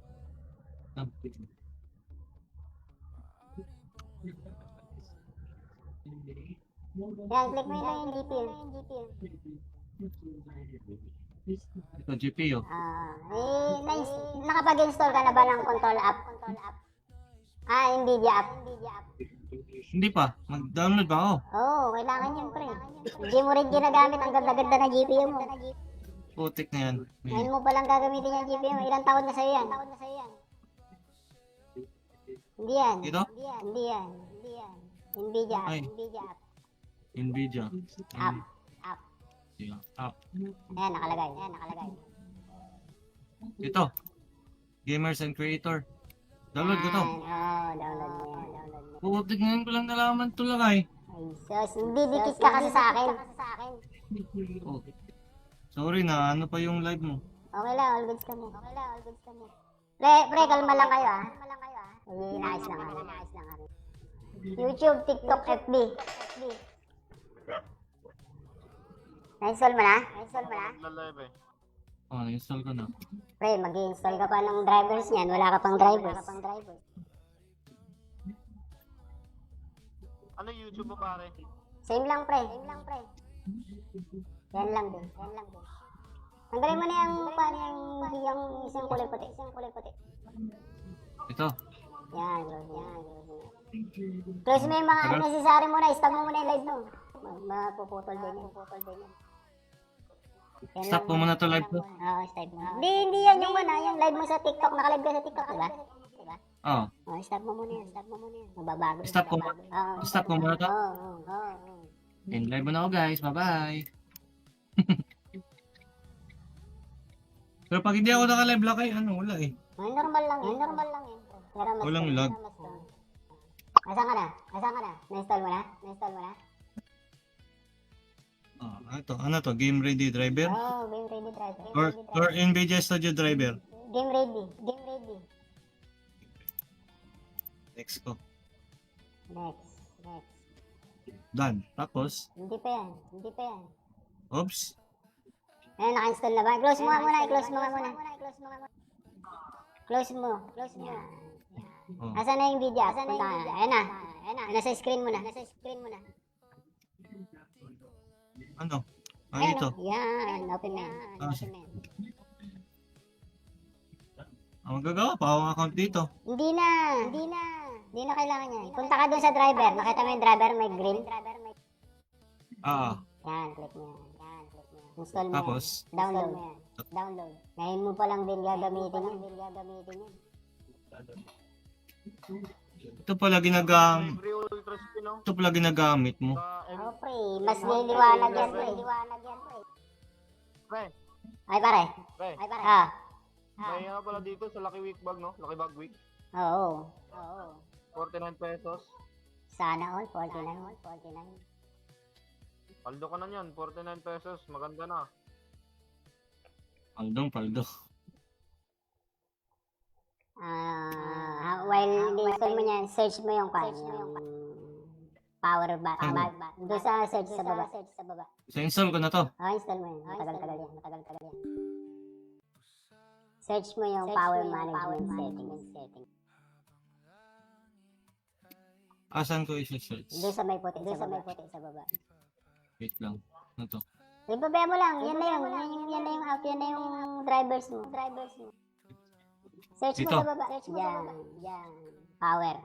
[SPEAKER 1] Yan, click mo lang yung GPU.
[SPEAKER 2] Ito, GPU.
[SPEAKER 1] Nakapag-install ka na ba ng control app? NVIDIA app.
[SPEAKER 2] Hindi pa. Mag-download ba ako?
[SPEAKER 1] Oo, kailangan yun, pre. Hindi mo rin ginagamit. Ang ganda-ganda na GPU mo.
[SPEAKER 2] Putik na yan.
[SPEAKER 1] Ngayon mo palang gagamitin yung GPU mo. Ilang taon na sa'yo yan? Hindi yan.
[SPEAKER 2] Ito?
[SPEAKER 1] Hindi yan. NVIDIA app.
[SPEAKER 2] Ay. NVIDIA.
[SPEAKER 1] App.
[SPEAKER 2] Yeah, app.
[SPEAKER 1] Ayan, nakalagay.
[SPEAKER 2] Ito. Gamers and Creator. Download ko to.
[SPEAKER 1] Download mo yan.
[SPEAKER 2] Putik ngayon ko lang nalaman to lang ay.
[SPEAKER 1] Sus, hindi dikit ka kasi sa akin.
[SPEAKER 2] Oh. Sorry na, ano pa yung live mo?
[SPEAKER 1] Okay lang, all goods kami. Pre, kalma lang kayo ah. Inaayos lang kami. YouTube, TikTok, FB. Na-install mo na? Na-install mo na?
[SPEAKER 3] Nagla-live eh.
[SPEAKER 2] Oh, na-install ko na.
[SPEAKER 1] Pre, mag-i-install ka pa ng drivers niyan. Wala ka pang drivers.
[SPEAKER 3] Ano YouTube mo pare?
[SPEAKER 1] Same lang, pre. Yan lang din. Tanggalin mo na yung isang kulay puti.
[SPEAKER 2] Ito.
[SPEAKER 1] Yan. Close mo yung mga unnecessary mo na. Stop mo muna yung live mo. Mapuputol din yan. Yan
[SPEAKER 2] Stop
[SPEAKER 1] lang.
[SPEAKER 2] mo muna to live ko.
[SPEAKER 1] Oo, stop mo. Hindi yan yung yung live mo sa TikTok. Nakalive ka sa TikTok, diba?
[SPEAKER 2] Oh,
[SPEAKER 1] Stop mo muna yan. Mababago.
[SPEAKER 2] Stop ko.
[SPEAKER 1] Oo.
[SPEAKER 2] Stop mo muna to.
[SPEAKER 1] Oo.
[SPEAKER 2] And live mo na ako guys. Bye-bye. Pero pag hindi ako naka-live lang ay wala eh.
[SPEAKER 1] Ay, normal lang yan. Pero mas
[SPEAKER 2] Walang lag.
[SPEAKER 1] Asan ka na? Na-install mo na?
[SPEAKER 2] Ano to? Game ready driver?
[SPEAKER 1] Oo, game ready driver.
[SPEAKER 2] Or NVIDIA Studio driver?
[SPEAKER 1] Game ready.
[SPEAKER 2] Next ko.
[SPEAKER 1] Next.
[SPEAKER 2] Done. Tapos,
[SPEAKER 1] Hindi pa yan.
[SPEAKER 2] oops.
[SPEAKER 1] Ayan, naka-install na ba? Close mo nga muna. Close mo. Yan.
[SPEAKER 2] Oh.
[SPEAKER 1] Asan na yung video? Punta ka. Ayan na. Nasa screen mo na.
[SPEAKER 2] Ano?
[SPEAKER 1] Ayan,
[SPEAKER 2] Ito.
[SPEAKER 1] Yan. Open mo yan.
[SPEAKER 2] Ang magagawa pa akong account dito.
[SPEAKER 1] Hindi na kailangan yan. Punta ka dun sa driver. Nakita mo yung driver may green?
[SPEAKER 2] Ah,
[SPEAKER 1] Yan, click mo yan. Install mo
[SPEAKER 2] tapos,
[SPEAKER 1] yan. Download. Ngayon mo pa lang din gagamitin yan.
[SPEAKER 2] ito pala
[SPEAKER 3] Free ultra spin no?
[SPEAKER 2] ito pala ginagamit mo.
[SPEAKER 1] Oh, pre. Mas niliwanag yan, pre.
[SPEAKER 3] Pre,
[SPEAKER 1] Ay, pare.
[SPEAKER 3] pre.
[SPEAKER 1] Ah.
[SPEAKER 3] May pala dito sa Lucky Week Bag no? Lucky Bag Week.
[SPEAKER 1] Oo.
[SPEAKER 3] 49 pesos.
[SPEAKER 1] Sana all. 49.
[SPEAKER 3] Paldo ka na yan. 49 pesos. Maganda na.
[SPEAKER 2] Paldo.
[SPEAKER 1] While install mo yan, search mo yung power back. Doon sa search sa baba.
[SPEAKER 2] So install ko na to.
[SPEAKER 1] Install mo yan. Matagal yan. Search mo yung power management settings.
[SPEAKER 2] Asan ko i-search?
[SPEAKER 1] Doon sa may puti sa baba.
[SPEAKER 2] Wait lang. Ano to?
[SPEAKER 1] Ibabaya mo lang. Yan na yung app. Yan na yung drivers mo. Search mo
[SPEAKER 2] Dito?
[SPEAKER 1] sa baba. Yan. Power.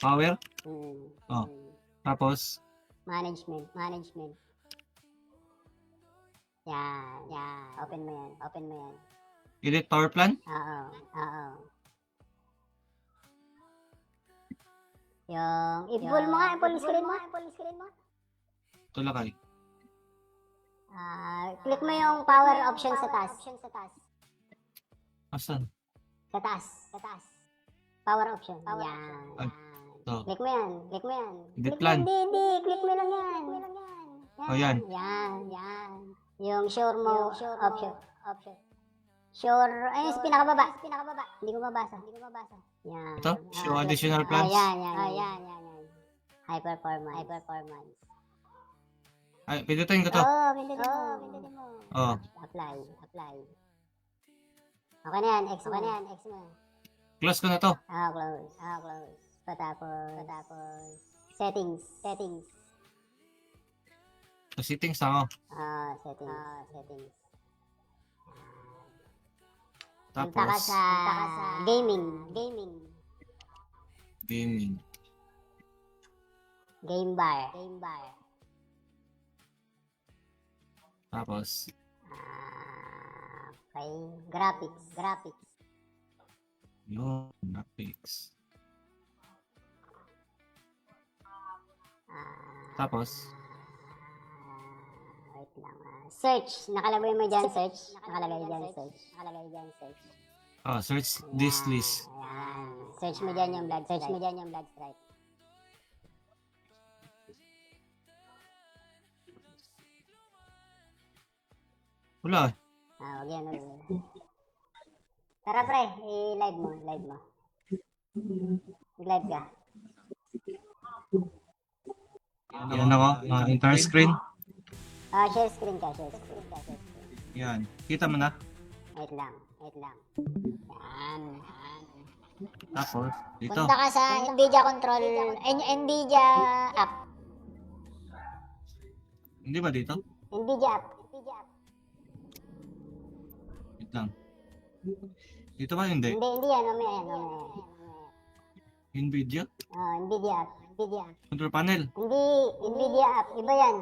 [SPEAKER 2] Power?
[SPEAKER 1] Mm.
[SPEAKER 2] Oh. Tapos,
[SPEAKER 1] Management. Yan. Open mo yan.
[SPEAKER 2] edit power plan?
[SPEAKER 1] Oo. Yung, i-pull mo nga, i-pull screen mo.
[SPEAKER 2] Ito lakay.
[SPEAKER 1] Click mo yung power option sa taas.
[SPEAKER 2] Asan?
[SPEAKER 1] Sa taas. Power option. Yan.
[SPEAKER 2] Ay, ito.
[SPEAKER 1] Click mo yan.
[SPEAKER 2] Edit plan.
[SPEAKER 1] Hindi. Click mo lang yan.
[SPEAKER 2] Oh, yan.
[SPEAKER 1] Yan. Yung sure mo option. Sure, ayun, sa pinakababa. Hindi ko mabasa. Yan.
[SPEAKER 2] Ito? Show additional plans?
[SPEAKER 1] Yan. High performance.
[SPEAKER 2] Ay, pindutin ko to.
[SPEAKER 1] Pindutin mo.
[SPEAKER 2] Oh.
[SPEAKER 1] Apply. Okay na yan, X mo.
[SPEAKER 2] Close ko na to.
[SPEAKER 1] Close. Patapos. Settings.
[SPEAKER 2] So, settings ako.
[SPEAKER 1] Settings.
[SPEAKER 2] Tapos,
[SPEAKER 1] Punta ka sa gaming. Game bar.
[SPEAKER 2] Tapos,
[SPEAKER 1] Okay. Graphics.
[SPEAKER 2] yun, graphics. Tapos,
[SPEAKER 1] Wait lang. Search. Nakalagay mo dyan, search.
[SPEAKER 2] oh, search this list.
[SPEAKER 1] Ayan. Search mo dyan yung blood stripe.
[SPEAKER 2] Wala.
[SPEAKER 1] Wag yan. Tara pre, i-live mo. Live ka.
[SPEAKER 2] Yan ako, entire screen.
[SPEAKER 1] Share screen ka, share screen ka, share screen.
[SPEAKER 2] Yan. Kita mo na?
[SPEAKER 1] Wait lang, wait lang. Yan.
[SPEAKER 2] Tapos, dito.
[SPEAKER 1] Punta ka sa NVIDIA control, NVIDIA app.
[SPEAKER 2] Hindi ba dito?
[SPEAKER 1] NVIDIA app.
[SPEAKER 2] Wait lang. Dito ba hindi?
[SPEAKER 1] Hindi yan, mamaya yan, mamaya yan.
[SPEAKER 2] Nvidia?
[SPEAKER 1] NVIDIA app, NVIDIA app.
[SPEAKER 2] Control panel.
[SPEAKER 1] Hindi, NVIDIA app, iba yan.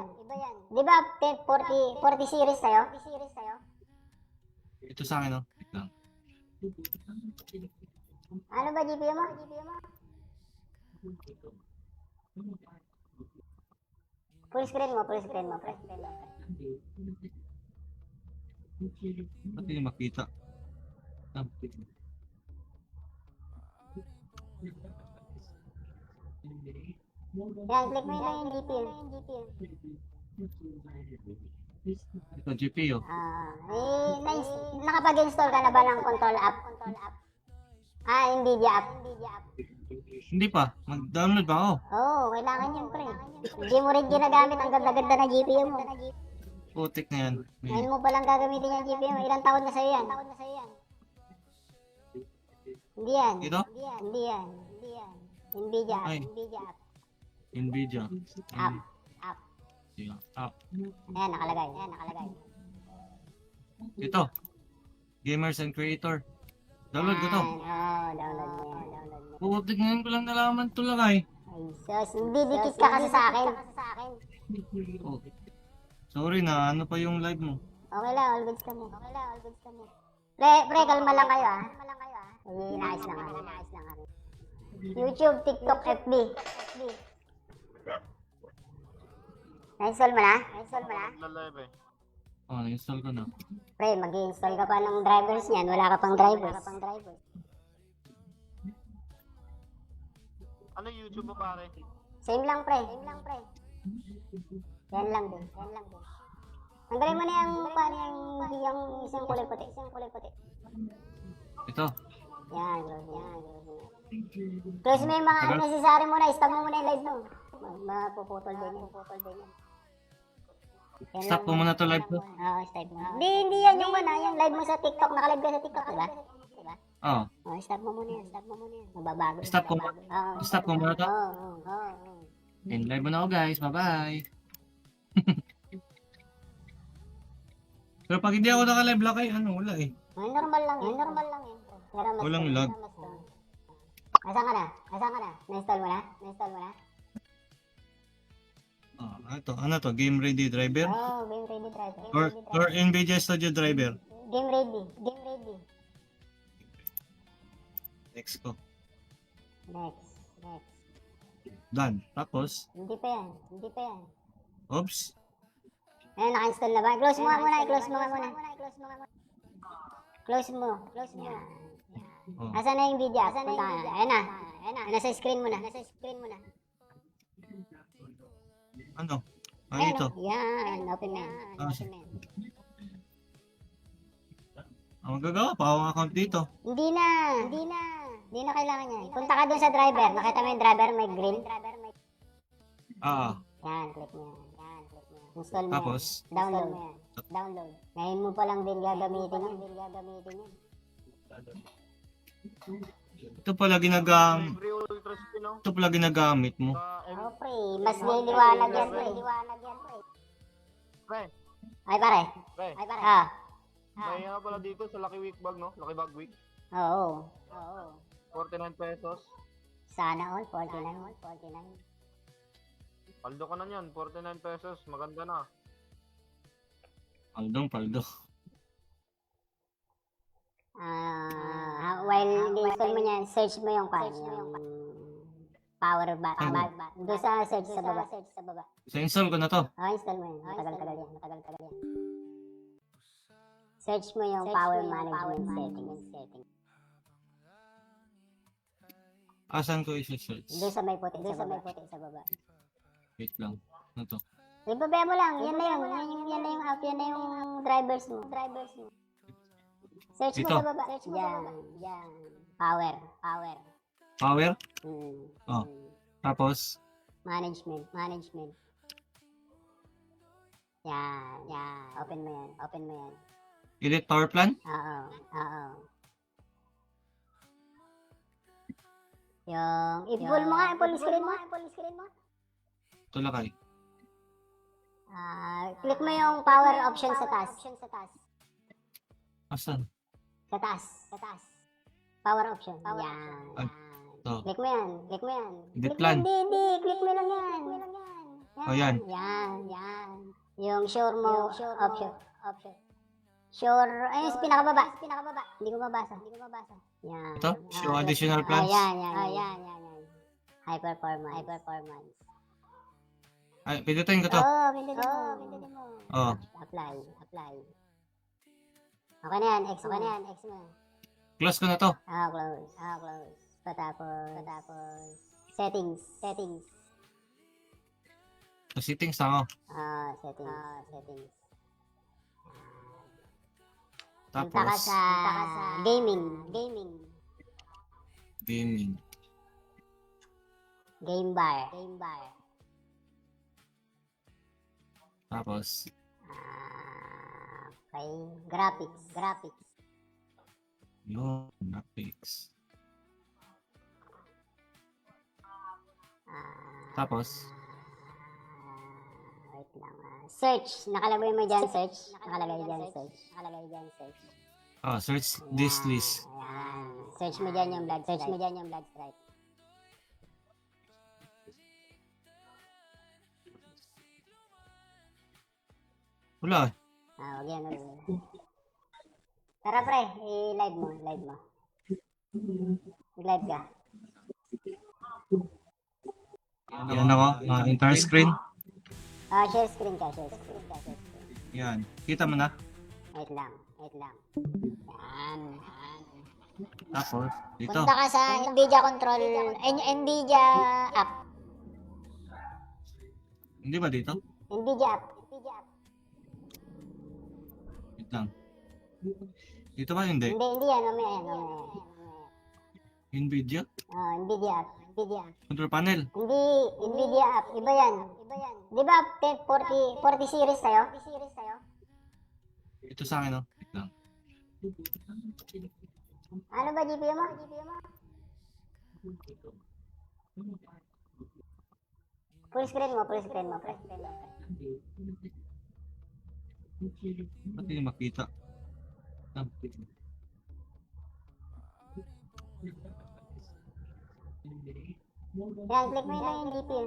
[SPEAKER 1] Di ba 40 series sa'yo?
[SPEAKER 2] Ito sa akin, oh. Wait lang.
[SPEAKER 1] Ano ba GPU mo? Full screen mo, full screen mo, full screen mo.
[SPEAKER 2] Ba't hindi makita? Ah.
[SPEAKER 1] Yan, click mo yun lang yung GPU.
[SPEAKER 2] Ito, GPU.
[SPEAKER 1] Nakapag-install ka na ba ng control app? NVIDIA app.
[SPEAKER 2] Hindi pa. Mag-download pa ako.
[SPEAKER 1] Oo, kailangan yun, pre. Hindi mo rin ginagamit ang ganda-ganda na GPU mo.
[SPEAKER 2] Putik na yan.
[SPEAKER 1] Ngayon mo palang gagamitin yung GPU mo. Ilang taon na sa'yo yan? Hindi yan.
[SPEAKER 2] Ito?
[SPEAKER 1] Hindi yan. NVIDIA app.
[SPEAKER 2] Ay.
[SPEAKER 1] NVIDIA app.
[SPEAKER 2] Nvidia.
[SPEAKER 1] App. App.
[SPEAKER 2] Yeah, app.
[SPEAKER 1] Ayan, nakalagay.
[SPEAKER 2] Ito. Gamers and Creator. Download ko to.
[SPEAKER 1] Download mo yan.
[SPEAKER 2] Putik ngayon ko lang nalaman to lang ay.
[SPEAKER 1] Ay, sus, hindi dikit ka kasi sa akin.
[SPEAKER 2] Oh. Sorry na, ano pa yung live mo?
[SPEAKER 1] Okay lang, all goods kami. Pre, kalma lang kayo ah. Inaayos lang kami. YouTube, TikTok, FB. Na-install mo na?
[SPEAKER 3] Live eh.
[SPEAKER 2] Oh, na-install ko na.
[SPEAKER 1] Pre, mag-i-install ka pa ng drivers niyan. Wala ka pang drivers.
[SPEAKER 3] Ano YouTube mo pare?
[SPEAKER 1] Same lang, pre. Yan lang din. Tanggalin mo na yung isang kulay puti.
[SPEAKER 2] Ito.
[SPEAKER 1] Yan. Close mo yung mga unnecessary mo na. Stop mo muna yung live mo. Mapuputol din yan.
[SPEAKER 2] Stop mo muna to live ko.
[SPEAKER 1] Oo, stop mo. Hindi yan yung yung live mo sa TikTok. Nakalive ka sa TikTok, diba?
[SPEAKER 2] Oh.
[SPEAKER 1] Stop mo muna yan. Mababago.
[SPEAKER 2] Stop ko muna to.
[SPEAKER 1] Oo.
[SPEAKER 2] And live mo na ako guys. Bye-bye. Pero pag hindi ako naka-live lang ay wala eh.
[SPEAKER 1] Ay, normal lang yan. Pero mas
[SPEAKER 2] Walang lag.
[SPEAKER 1] Asan ka na? Na-install mo na?
[SPEAKER 2] Ano to? Game ready driver?
[SPEAKER 1] Oo, game ready driver.
[SPEAKER 2] Or NVIDIA Studio driver?
[SPEAKER 1] Game ready.
[SPEAKER 2] Next ko.
[SPEAKER 1] Next.
[SPEAKER 2] Done. Tapos,
[SPEAKER 1] Hindi pa yan.
[SPEAKER 2] oops.
[SPEAKER 1] Ayan, naka-install na ba? Close mo nga muna. Close mo. Yan.
[SPEAKER 2] Oh.
[SPEAKER 1] Asan na yung video? Punta ka. Ayan na. Nasa screen mo na.
[SPEAKER 2] Ano?
[SPEAKER 1] Ayan,
[SPEAKER 2] Ito.
[SPEAKER 1] Yan. Open mo yan.
[SPEAKER 2] Ang magagawa pa akong account dito.
[SPEAKER 1] Hindi na kailangan yan. Punta ka dun sa driver. Nakita mo yung driver, may green. Yan, click mo yan. Install mo
[SPEAKER 2] Tapos?
[SPEAKER 1] yan. Download. Ngayon mo pa lang din gagamitin yan.
[SPEAKER 2] Ito pala
[SPEAKER 3] Free ultra spin no?
[SPEAKER 2] Ito pala ginagamit mo.
[SPEAKER 1] Oh, pre. Mas niliwanag yan, pre.
[SPEAKER 3] Pre,
[SPEAKER 1] Ay, pare. Ah.
[SPEAKER 3] may pala dito sa Lucky Week Bag no? Lucky Bag Week.
[SPEAKER 1] Oo.
[SPEAKER 3] 49 pesos.
[SPEAKER 1] Sana all. 49.
[SPEAKER 3] Paldo ka na yan, 49 pesos. Maganda na.
[SPEAKER 2] Paldo.
[SPEAKER 1] While i-install mo yan, search mo yung power button. Doon sa search sa baba.
[SPEAKER 2] So install ko na to.
[SPEAKER 1] Install mo yan. Matagal-tagal yan. Search mo yung power management settings.
[SPEAKER 2] Asan ko i-search?
[SPEAKER 1] Doon sa may puti sa baba.
[SPEAKER 2] Wait lang. Ano to?
[SPEAKER 1] Ibabaya mo lang. Yan na yung app. Yan na yung drivers mo. Search mo
[SPEAKER 2] Ito.
[SPEAKER 1] sa baba. Yan. Power.
[SPEAKER 2] Power? Oh. Tapos?
[SPEAKER 1] Management. Yan. Open mo yan.
[SPEAKER 2] Edit power plan?
[SPEAKER 1] Oo. Yung, i-full mo nga, full screen mo.
[SPEAKER 2] Tulakay.
[SPEAKER 1] Click mo yung power option sa taas.
[SPEAKER 2] Asan?
[SPEAKER 1] Sa taas. Power option. Yan.
[SPEAKER 2] Ay, to.
[SPEAKER 1] Click mo yan.
[SPEAKER 2] Edit plan.
[SPEAKER 1] Hindi. Click mo lang yan.
[SPEAKER 2] Oh, yan.
[SPEAKER 1] Yan. Yung sure mo option. Sure, ayun, sa pinakababa. Hindi ko mabasa. Yan.
[SPEAKER 2] Ito? Show additional plans?
[SPEAKER 1] Yan. High performance.
[SPEAKER 2] Ay, pindutin ko to.
[SPEAKER 1] Pindutin mo.
[SPEAKER 2] Oh.
[SPEAKER 1] Apply. Okay na yan, X mo.
[SPEAKER 2] Close ko na to.
[SPEAKER 1] Close. Patapos. Settings.
[SPEAKER 2] So, settings na ako.
[SPEAKER 1] Settings.
[SPEAKER 2] Tapos,
[SPEAKER 1] Punta ka sa gaming. Game bar.
[SPEAKER 2] Tapos,
[SPEAKER 1] Okay. Graphics.
[SPEAKER 2] yung graphics. Tapos,
[SPEAKER 1] Wait lang. Search. Nakalagay mo dyan, search.
[SPEAKER 2] oh, search this list.
[SPEAKER 1] Ayan. Search mo dyan yung blood stripe.
[SPEAKER 2] Wala.
[SPEAKER 1] Wag yan. Tara pre, i-live mo. Mag-live ka.
[SPEAKER 2] Yan ako. Entire screen.
[SPEAKER 1] Share screen ka.
[SPEAKER 2] Yan. Kita mo na.
[SPEAKER 1] Wait lang. Yan.
[SPEAKER 2] Tapos, dito.
[SPEAKER 1] Punta ka sa NVIDIA control, NVIDIA app.
[SPEAKER 2] Hindi ba dito?
[SPEAKER 1] NVIDIA app.
[SPEAKER 2] Wait lang. Dito ba hindi?
[SPEAKER 1] Hindi yan, mamaya.
[SPEAKER 2] NVIDIA?
[SPEAKER 1] NVIDIA app.
[SPEAKER 2] Control panel.
[SPEAKER 1] Hindi, NVIDIA app. Iba yan. Di ba 40 series tayo?
[SPEAKER 2] Ito sa akin, oh. Wait lang.
[SPEAKER 1] Ano ba GPU mo? Full screen mo.
[SPEAKER 2] Ba't hindi makita? Ah.
[SPEAKER 1] Yan, click mo lang yung GPU.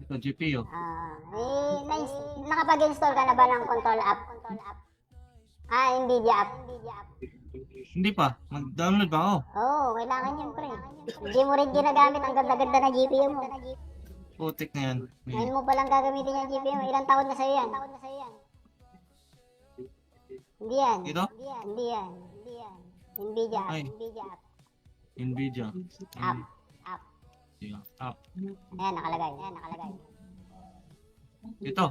[SPEAKER 2] Ito, GPU.
[SPEAKER 1] Nakapag-install ka na ba ng control app? NVIDIA app.
[SPEAKER 2] Hindi pa. Mag-download ba ako?
[SPEAKER 1] Kailangan yun, pre. Hindi mo rin ginagamit. Ang ganda-ganda na GPU mo.
[SPEAKER 2] Putik na yan.
[SPEAKER 1] Ngayon mo palang gagamitin yung GPU mo. Ilang taon na sa'yo yan? Hindi yan.
[SPEAKER 2] Ito?
[SPEAKER 1] Hindi yan. NVIDIA app.
[SPEAKER 2] Ay. NVIDIA.
[SPEAKER 1] App.
[SPEAKER 2] Yeah, app.
[SPEAKER 1] Ayan, nakalagay.
[SPEAKER 2] Ito.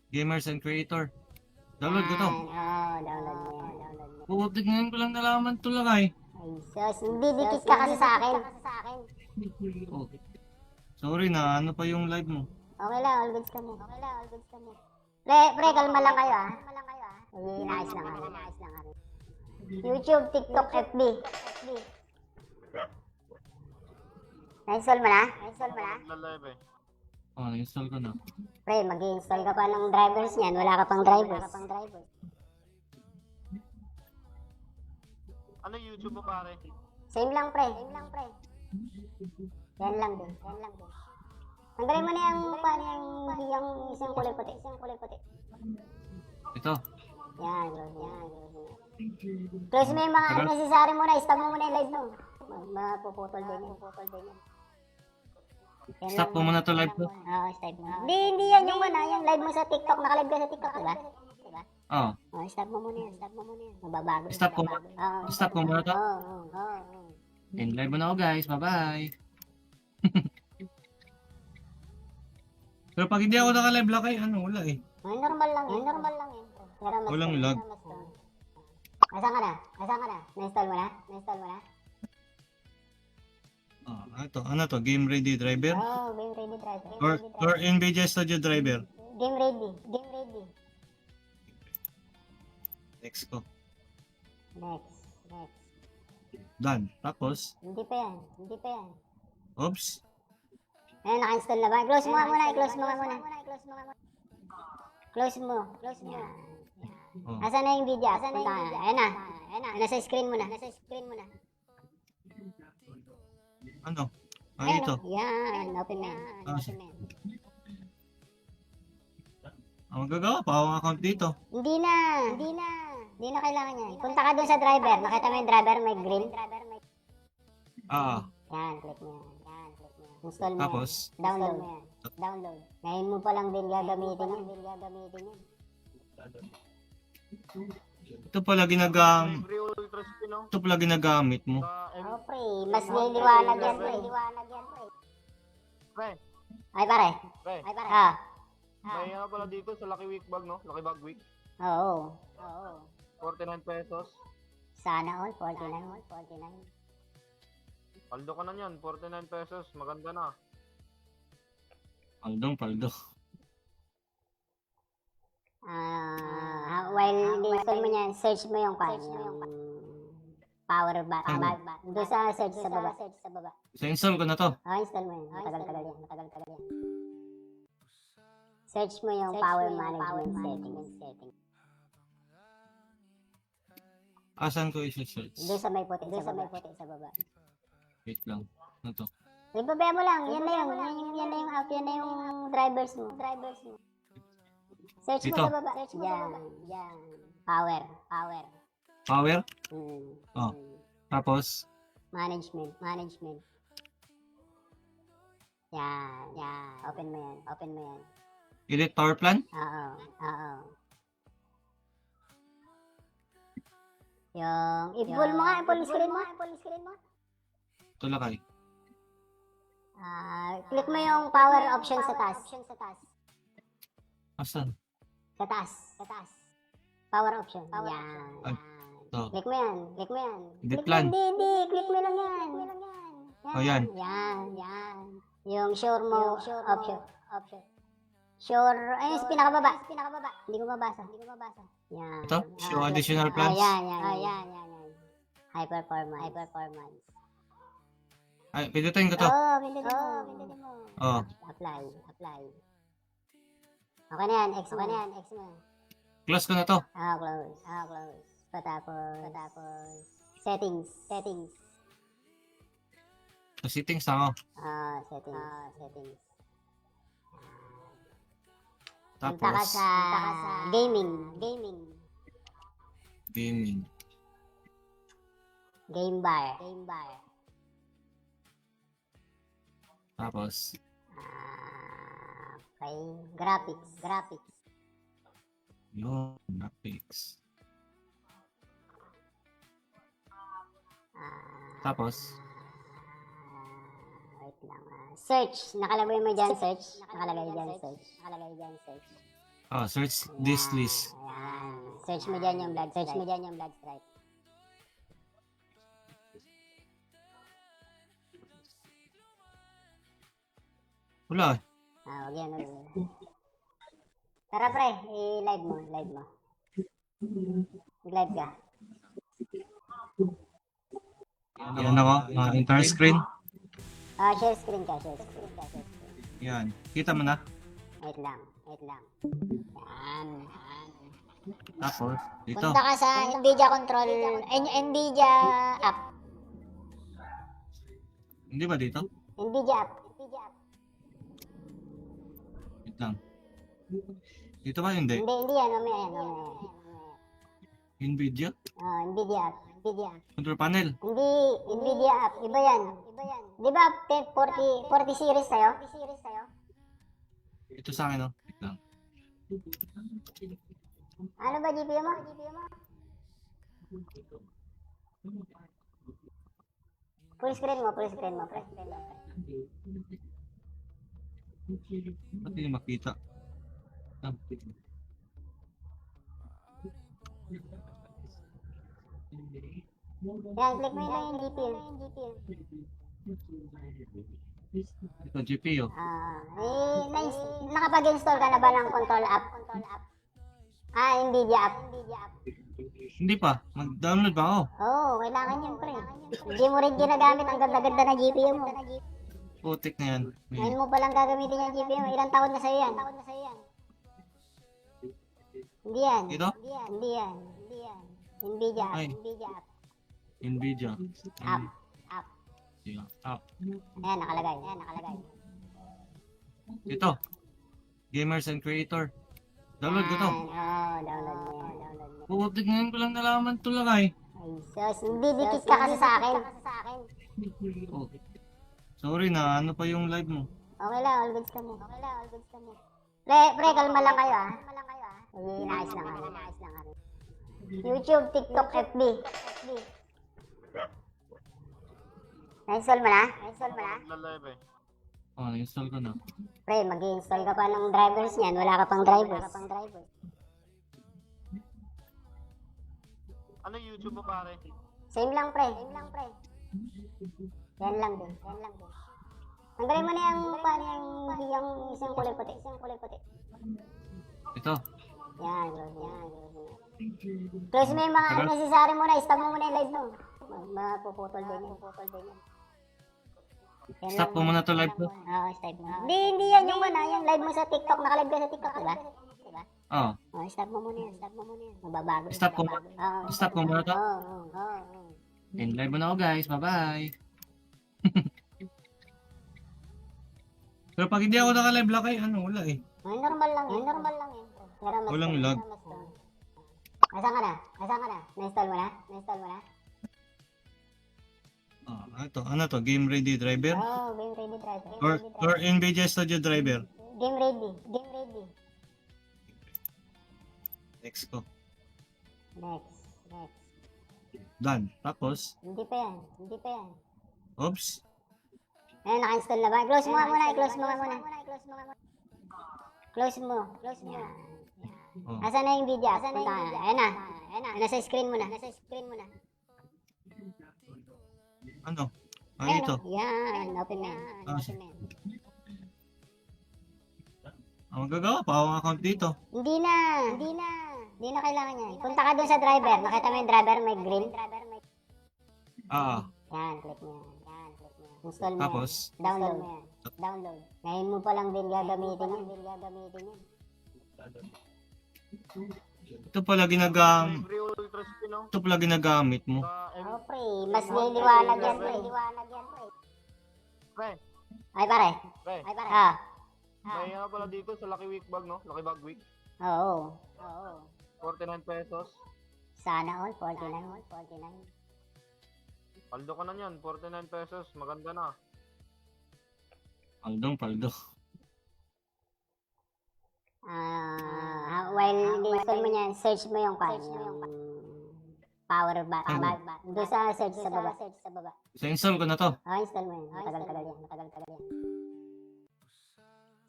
[SPEAKER 2] Gamers and Creator. Download ko to.
[SPEAKER 1] Download mo yan.
[SPEAKER 2] Putik ngayon ko lang nalaman to lang ay.
[SPEAKER 1] Sus, hindi dikit ka kasi sa akin.
[SPEAKER 2] Oh. Sorry na, ano pa yung live mo?
[SPEAKER 1] Okay lang, all goods kami. Pre, kalma lang kayo ah. Inaayos lang kami. YouTube, TikTok, FB. Na-install mo na?
[SPEAKER 3] Live eh.
[SPEAKER 2] Oh, na-install ko na.
[SPEAKER 1] Pre, mag-i-install ka pa ng drivers niyan. Wala ka pang drivers.
[SPEAKER 3] Ano YouTube mo pare?
[SPEAKER 1] Same lang, pre. Yan lang din. Tanggalin mo na yung isang kulay puti.
[SPEAKER 2] Ito.
[SPEAKER 1] Yan. Close mo yung mga unnecessary mo na. Stop mo muna yung live mo. Mapuputol din yan.
[SPEAKER 2] Stop mo muna to live ko.
[SPEAKER 1] Stop mo. Hindi yan yung yung live mo sa TikTok. Nakalive ka sa TikTok, diba?
[SPEAKER 2] Oh.
[SPEAKER 1] Stop mo muna yan. Mababago.
[SPEAKER 2] Stop ko muna to.
[SPEAKER 1] Oo.
[SPEAKER 2] And live mo na ako guys. Bye-bye. Pero pag hindi ako naka-live lang kayo, wala eh.
[SPEAKER 1] Normal lang yan. Pero mas
[SPEAKER 2] Walang lag.
[SPEAKER 1] Asan ka na? Na-install mo na?
[SPEAKER 2] Ito, ano to? Game ready driver?
[SPEAKER 1] Game ready driver.
[SPEAKER 2] Or NVIDIA Studio Driver.
[SPEAKER 1] Game ready. Game ready.
[SPEAKER 2] Next ko.
[SPEAKER 1] Next. Next.
[SPEAKER 2] Done. Tapos,
[SPEAKER 1] Hindi pa yan. Hindi pa yan.
[SPEAKER 2] oops.
[SPEAKER 1] Ayan, naka-install na ba? Close mo nga muna. I-close mo nga muna. Close mo. Close mo.
[SPEAKER 2] Oh.
[SPEAKER 1] Asan na yung video? Asan na yung video? Ayan na. Ayan na. Nasa screen mo na. Nasa screen mo na.
[SPEAKER 2] Ano?
[SPEAKER 1] Ayan,
[SPEAKER 2] Ito.
[SPEAKER 1] oh. Yan. Open na yan.
[SPEAKER 2] Ah,
[SPEAKER 1] Open na yan.
[SPEAKER 2] Ang magagawa pa akong account dito.
[SPEAKER 1] Hindi na. Hindi na. Hindi na kailangan yan. Punta ka dun sa driver. Nakita mo yung driver may green?
[SPEAKER 2] Ah,
[SPEAKER 1] Yan. Click mo yan. Yan. Click mo yan. Install mo yan.
[SPEAKER 2] tapos,
[SPEAKER 1] Download mo yan. Download. Ngayon mo pa lang din gagamitin yan.
[SPEAKER 2] ito pala ginagam,
[SPEAKER 3] Free ultra spin, no?
[SPEAKER 2] ito pala ginagamit mo.
[SPEAKER 1] Oh, pre. Mas niliwanag yan, pre.
[SPEAKER 3] Pre,
[SPEAKER 1] Ay, pare.
[SPEAKER 3] pre.
[SPEAKER 1] Ay, pare. Ah.
[SPEAKER 3] May ano pala dito sa Lucky Week Bag, no? Lucky Bag Week.
[SPEAKER 1] Oo.
[SPEAKER 3] 49 pesos.
[SPEAKER 1] Sana all. 49.
[SPEAKER 3] Paldo ka na yan. 49 pesos. Maganda na.
[SPEAKER 2] Paldo.
[SPEAKER 1] While install mo yan, search mo yung power back. Doon sa search sa baba.
[SPEAKER 2] So, install ko na to.
[SPEAKER 1] Install mo yan. Matagal-tagal yan. Search mo yung power management setting.
[SPEAKER 2] Asan ko i-search?
[SPEAKER 1] Doon sa may puti sa baba.
[SPEAKER 2] Wait lang. Ano to?
[SPEAKER 1] Ibabaya mo lang. Yan na yung app. Yan na yung drivers mo. Search mo
[SPEAKER 2] Dito?
[SPEAKER 1] sa baba. Yan. Power.
[SPEAKER 2] Power?
[SPEAKER 1] Mm.
[SPEAKER 2] Oh. Tapos,
[SPEAKER 1] Management. Yan. Open mo yan.
[SPEAKER 2] edit power plan?
[SPEAKER 1] Oo. Yung, i-full mo nga, full screen mo.
[SPEAKER 2] Tulakay.
[SPEAKER 1] Click mo yung power option sa taas.
[SPEAKER 2] Asan?
[SPEAKER 1] Sa taas. Power option. Yan.
[SPEAKER 2] Ay, to.
[SPEAKER 1] Click mo yan.
[SPEAKER 2] Edit plan.
[SPEAKER 1] Hindi. Click mo lang yan.
[SPEAKER 2] Oh, yan.
[SPEAKER 1] Yan. Yung sure mo option. Sure, ayun, pinakababa. Hindi ko mabasa. Yan.
[SPEAKER 2] Ito? Show additional plans?
[SPEAKER 1] Yan. High performance.
[SPEAKER 2] Ay, pindutin ko to.
[SPEAKER 1] Pindutin mo.
[SPEAKER 2] Oh.
[SPEAKER 1] Apply. Okay na yan, X mo.
[SPEAKER 2] Close ko na to.
[SPEAKER 1] Close. Patapos. Settings.
[SPEAKER 2] So, settings na ako.
[SPEAKER 1] Settings.
[SPEAKER 2] Tapos,
[SPEAKER 1] Punta ka sa gaming. Game bar.
[SPEAKER 2] Tapos,
[SPEAKER 1] Okay. Graphics.
[SPEAKER 2] yung graphics. Tapos,
[SPEAKER 1] Wait lang. Search. Nakalagay mo dyan, search.
[SPEAKER 2] oh, search this list.
[SPEAKER 1] Ayan. Search mo dyan yung blood stripe.
[SPEAKER 2] Wala.
[SPEAKER 1] Wag yan. Tara pre, i-live mo. I-live ka.
[SPEAKER 2] Yan ako. Entire screen.
[SPEAKER 1] Share screen ka.
[SPEAKER 2] Yan. Kita mo na.
[SPEAKER 1] Wait lang. Yan.
[SPEAKER 2] Tapos, dito.
[SPEAKER 1] Punta ka sa NVIDIA control, NVIDIA app.
[SPEAKER 2] Hindi ba dito?
[SPEAKER 1] NVIDIA app.
[SPEAKER 2] Wait lang. Dito ba hindi?
[SPEAKER 1] Hindi yan. Mamaya.
[SPEAKER 2] NVIDIA?
[SPEAKER 1] NVIDIA app.
[SPEAKER 2] Control panel.
[SPEAKER 1] Hindi, NVIDIA app. Iba yan. Di ba 40 series tayo?
[SPEAKER 2] Ito sa akin, oh. Wait lang.
[SPEAKER 1] Ano ba GPU mo? Full screen mo.
[SPEAKER 2] Ba't hindi makita? Ah.
[SPEAKER 1] Yan, click mo lang yung GPU.
[SPEAKER 2] Ito, GPU.
[SPEAKER 1] Nakapag-install ka na ba ng control app? Nvidia app.
[SPEAKER 2] Hindi pa. Mag-download pa ako.
[SPEAKER 1] Oo, kailangan yun, pre. Hindi mo rin ginagamit. Ang ganda-ganda na GPU mo.
[SPEAKER 2] Putik na yan.
[SPEAKER 1] Ngayon mo palang gagamitin yung GPU mo. Ilang taon na sa'yo yan? Hindi yan.
[SPEAKER 2] Ito?
[SPEAKER 1] Hindi yan. Nvidia app.
[SPEAKER 2] Ay. Nvidia.
[SPEAKER 1] App.
[SPEAKER 2] Yeah. App.
[SPEAKER 1] Ayan, nakalagay.
[SPEAKER 2] Ito. Gamers and Creator. Download ko to.
[SPEAKER 1] Download mo yan.
[SPEAKER 2] Putik ngayon ko lang nalaman to lang ay.
[SPEAKER 1] Ay, sus, hindi dikit ka kasi sa akin.
[SPEAKER 2] Oh. Sorry na, ano pa yung live mo?
[SPEAKER 1] Okay lang, all goods kami. Pre, kalma lang kayo ah. Inaayos lang kami. YouTube, TikTok, FB. Na-install mo na?
[SPEAKER 3] Live eh.
[SPEAKER 2] Oh, na-install ko na.
[SPEAKER 1] Pre, mag-i-install ka pa ng drivers niyan. Wala ka pang drivers.
[SPEAKER 3] Ano YouTube mo pare?
[SPEAKER 1] Same lang, pre. Yan lang din. Tanggalin mo na yung isang kulay puti.
[SPEAKER 2] Ito.
[SPEAKER 1] Yan. Close mo yung mga necessary mo na. Stop mo muna yung live mo. Mapuputol din yan. Yan
[SPEAKER 2] Stop
[SPEAKER 1] lang.
[SPEAKER 2] ko muna to live ko.
[SPEAKER 1] Oo, stop mo. Hindi yan yung yung live mo sa TikTok. Nakalive ka sa TikTok, diba?
[SPEAKER 2] Oh.
[SPEAKER 1] Stop mo muna yan. Mababago.
[SPEAKER 2] Stop ko muna to.
[SPEAKER 1] Oo.
[SPEAKER 2] And live muna ako guys. Bye-bye. Pero pag hindi ako naka-live lang kayo, wala eh.
[SPEAKER 1] Ay, normal lang yan. Pero mas
[SPEAKER 2] Walang lag.
[SPEAKER 1] Asan ka na? Na-install mo na?
[SPEAKER 2] Ano to? Game Ready Driver?
[SPEAKER 1] Oo, game ready driver.
[SPEAKER 2] Or NVIDIA Studio Driver?
[SPEAKER 1] Game ready.
[SPEAKER 2] Next ko.
[SPEAKER 1] Next.
[SPEAKER 2] Done. Tapos,
[SPEAKER 1] Hindi pa yan.
[SPEAKER 2] oops.
[SPEAKER 1] Ayan, naka-install na ba? Close mo nga muna. Close mo. Yan.
[SPEAKER 2] Oh.
[SPEAKER 1] Asan na yung video? Punta ka na. Ayan na. Nasa screen mo na.
[SPEAKER 2] Ano?
[SPEAKER 1] Ayan,
[SPEAKER 2] Ito.
[SPEAKER 1] Yan. Open na yan.
[SPEAKER 2] Ang magagawa pa akong account dito.
[SPEAKER 1] Hindi na kailangan yan. Punta ka dun sa driver. Nakita mo yung driver, may green. Yan, click mo yan. Install mo
[SPEAKER 2] Tapos?
[SPEAKER 1] yan. Download. Ngayon mo pa lang din gagamitin yan.
[SPEAKER 2] Ito pala
[SPEAKER 3] Ultra spin no?
[SPEAKER 2] ginagamit mo.
[SPEAKER 1] Oh, pre. Mas niliwanag yan, pre.
[SPEAKER 3] Pre,
[SPEAKER 1] Ay, pare.
[SPEAKER 3] pre.
[SPEAKER 1] Ah.
[SPEAKER 3] May pala dito sa Lucky Week Bag no? Lucky Bag Week.
[SPEAKER 1] Oo.
[SPEAKER 3] 49 pesos.
[SPEAKER 1] Sana all. 49.
[SPEAKER 3] Paldo ka na yan, 49 pesos. Maganda na.
[SPEAKER 2] Paldo.
[SPEAKER 1] While install mo yan, search mo yung power bank. Doon sa search sa baba.
[SPEAKER 2] So install ko na to.
[SPEAKER 1] Install mo yan. Matagal-tagal yan.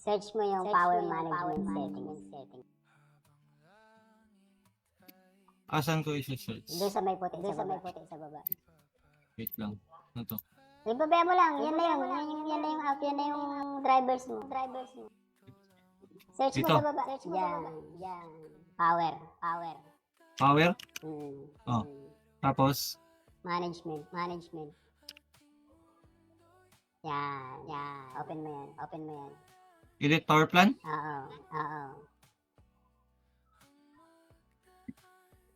[SPEAKER 1] Search mo yung power management settings.
[SPEAKER 2] Asan ko i-search?
[SPEAKER 1] Doon sa may puti sa baba.
[SPEAKER 2] Wait lang. Ano to?
[SPEAKER 1] Ibabaya mo lang. Yan na yung app. Yan na yung drivers mo. Search mo
[SPEAKER 2] Ito.
[SPEAKER 1] sa baba. Yan. Power.
[SPEAKER 2] Power? Oh. Tapos?
[SPEAKER 1] Management. Yan. Open mo yan.
[SPEAKER 2] Edit power plan?
[SPEAKER 1] Oo.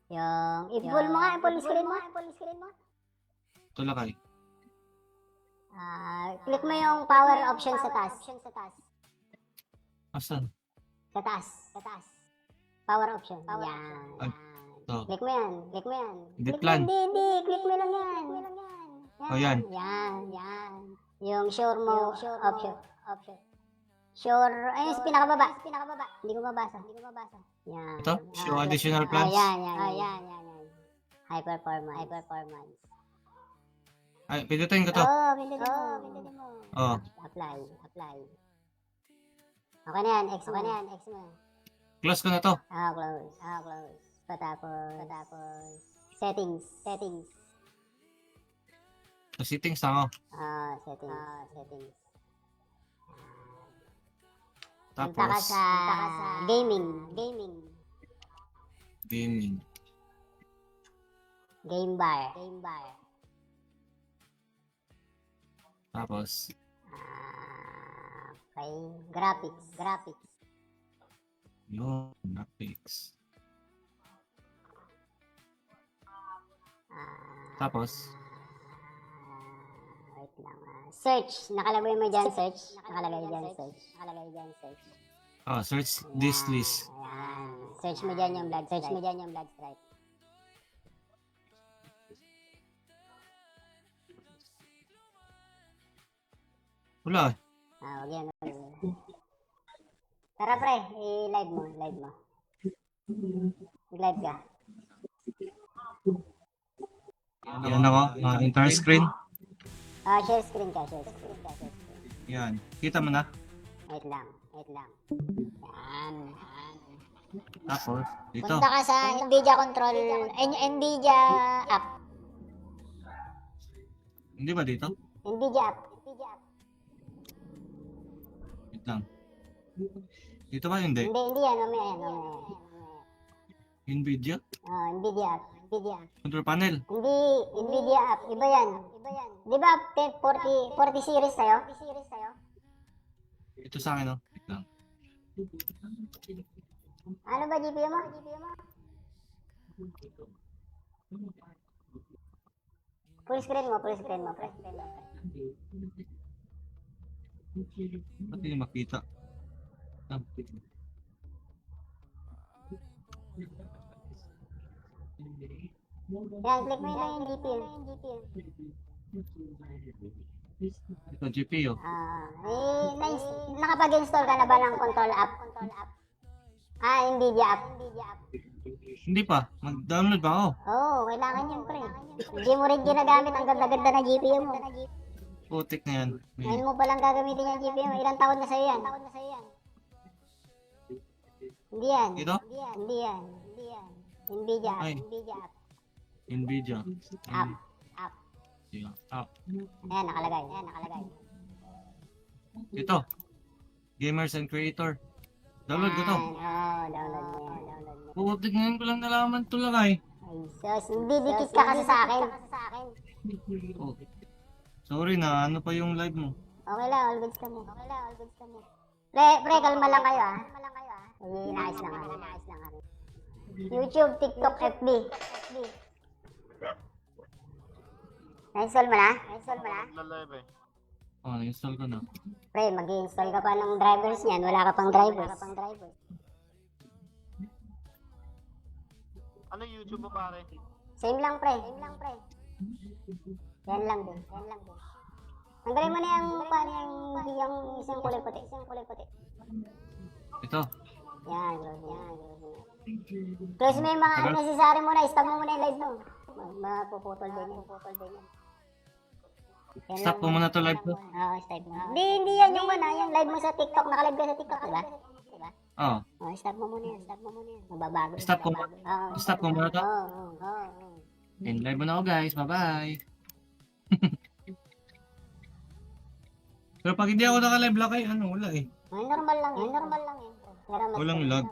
[SPEAKER 1] Yung, i-pull mo nga, full screen mo.
[SPEAKER 2] Tulakay.
[SPEAKER 1] Click mo yung power option sa taas.
[SPEAKER 2] Asan?
[SPEAKER 1] Sa taas. Power option. Yan.
[SPEAKER 2] To.
[SPEAKER 1] Click mo yan.
[SPEAKER 2] Edit plan.
[SPEAKER 1] Hindi. Click mo lang yan.
[SPEAKER 2] Oh, yan.
[SPEAKER 1] Yan. Yung sure mo option. Sure, ayun, pinakababa. Hindi ko mabasa. Yan.
[SPEAKER 2] Ito? Show additional plans?
[SPEAKER 1] Yan. High performance.
[SPEAKER 2] Ay, pindutin ko to.
[SPEAKER 1] Pindutin mo.
[SPEAKER 2] Oh.
[SPEAKER 1] Apply. Okay na yan, X mo.
[SPEAKER 2] Close ko na to.
[SPEAKER 1] Close. Patapos. Settings.
[SPEAKER 2] So, settings ako.
[SPEAKER 1] Settings. Punta ka
[SPEAKER 2] Tapos,
[SPEAKER 1] sa gaming.
[SPEAKER 2] gaming.
[SPEAKER 1] Game bar.
[SPEAKER 2] Tapos,
[SPEAKER 1] Okay. Graphics.
[SPEAKER 2] yun, graphics. Tapos,
[SPEAKER 1] Wait lang. Search. Nakalagay mo dyan, search.
[SPEAKER 2] search this list.
[SPEAKER 1] Ayan. Search mo dyan yung blood stripe.
[SPEAKER 2] Wala.
[SPEAKER 1] Wag yan. Tara pre, i-live mo. I-live ka.
[SPEAKER 2] Yan ako, entire screen.
[SPEAKER 1] Share screen ka.
[SPEAKER 2] Yan. Kita mo na.
[SPEAKER 1] Wait lang. Yan.
[SPEAKER 2] Tapos, dito.
[SPEAKER 1] Punta ka sa NVIDIA control, NVIDIA app.
[SPEAKER 2] Hindi ba dito?
[SPEAKER 1] NVIDIA app.
[SPEAKER 2] Wait lang. Dito ba hindi?
[SPEAKER 1] Hindi yan. Mamaya.
[SPEAKER 2] Nvidia?
[SPEAKER 1] NVIDIA app.
[SPEAKER 2] Control panel.
[SPEAKER 1] Hindi, NVIDIA app. Iba yan. Di ba 40 series tayo?
[SPEAKER 2] Ito sa akin, oh. Wait lang.
[SPEAKER 1] Ano ba GPU mo? Full screen mo, pre.
[SPEAKER 2] Ba't hindi makita? Ah.
[SPEAKER 1] Yan, click mo lang yung GPU.
[SPEAKER 2] Ito, GPU.
[SPEAKER 1] Nakapag-install ka na ba ng control app? NVIDIA app.
[SPEAKER 2] Hindi pa. Mag-download pa ako.
[SPEAKER 1] Oo, kailangan yun, pre. Hindi mo rin ginagamit ang ganda-ganda na GPU mo.
[SPEAKER 2] Putik na yan.
[SPEAKER 1] Ngayon mo palang gagamitin yung GPU mo. Ilang taon na sa'yo yan? Hindi yan.
[SPEAKER 2] Ito?
[SPEAKER 1] Hindi yan. NVIDIA app.
[SPEAKER 2] Ay. Nvidia.
[SPEAKER 1] App.
[SPEAKER 2] Yeah, app.
[SPEAKER 1] Ayan, nakalagay.
[SPEAKER 2] Ito. Gamers and Creator. Download ko to.
[SPEAKER 1] Download mo yan.
[SPEAKER 2] Putik ngayon ko lang nalaman ito lang ay.
[SPEAKER 1] Ay, sus, hindi dikit ka kasi sa akin.
[SPEAKER 2] Oh. Sorry na, ano pa yung live mo?
[SPEAKER 1] Okay lang, all goods kami. Pre, kalma lang kayo ah. Inaayos lang kami. YouTube, TikTok, FB. Na-install mo na?
[SPEAKER 3] Live eh.
[SPEAKER 2] Oh, na-install ko na.
[SPEAKER 1] Pre, mag-i-install ka pa ng drivers niyan. Wala ka pang drivers.
[SPEAKER 3] Ano YouTube mo pare?
[SPEAKER 1] Same lang, pre. Yan lang din. Tanggalin mo na yung isang kulay puti.
[SPEAKER 2] Ito.
[SPEAKER 1] Yan. Close mo yung mga necessary mo na. Stop mo muna yung live mo. Mapuputol din yan. Yan
[SPEAKER 2] Stop mo muna to live ko.
[SPEAKER 1] Oo, stop mo. Hindi yan yung live mo sa TikTok. Nakalive ka sa TikTok, diba?
[SPEAKER 2] Oh.
[SPEAKER 1] Stop mo muna yan. Mababago.
[SPEAKER 2] Stop ko muna to.
[SPEAKER 1] Oo.
[SPEAKER 2] And live mo na ako guys. Bye-bye. Pero pag hindi ako naka-live lang kayo, wala eh.
[SPEAKER 1] Normal lang yan. Pero mas
[SPEAKER 2] Walang lag.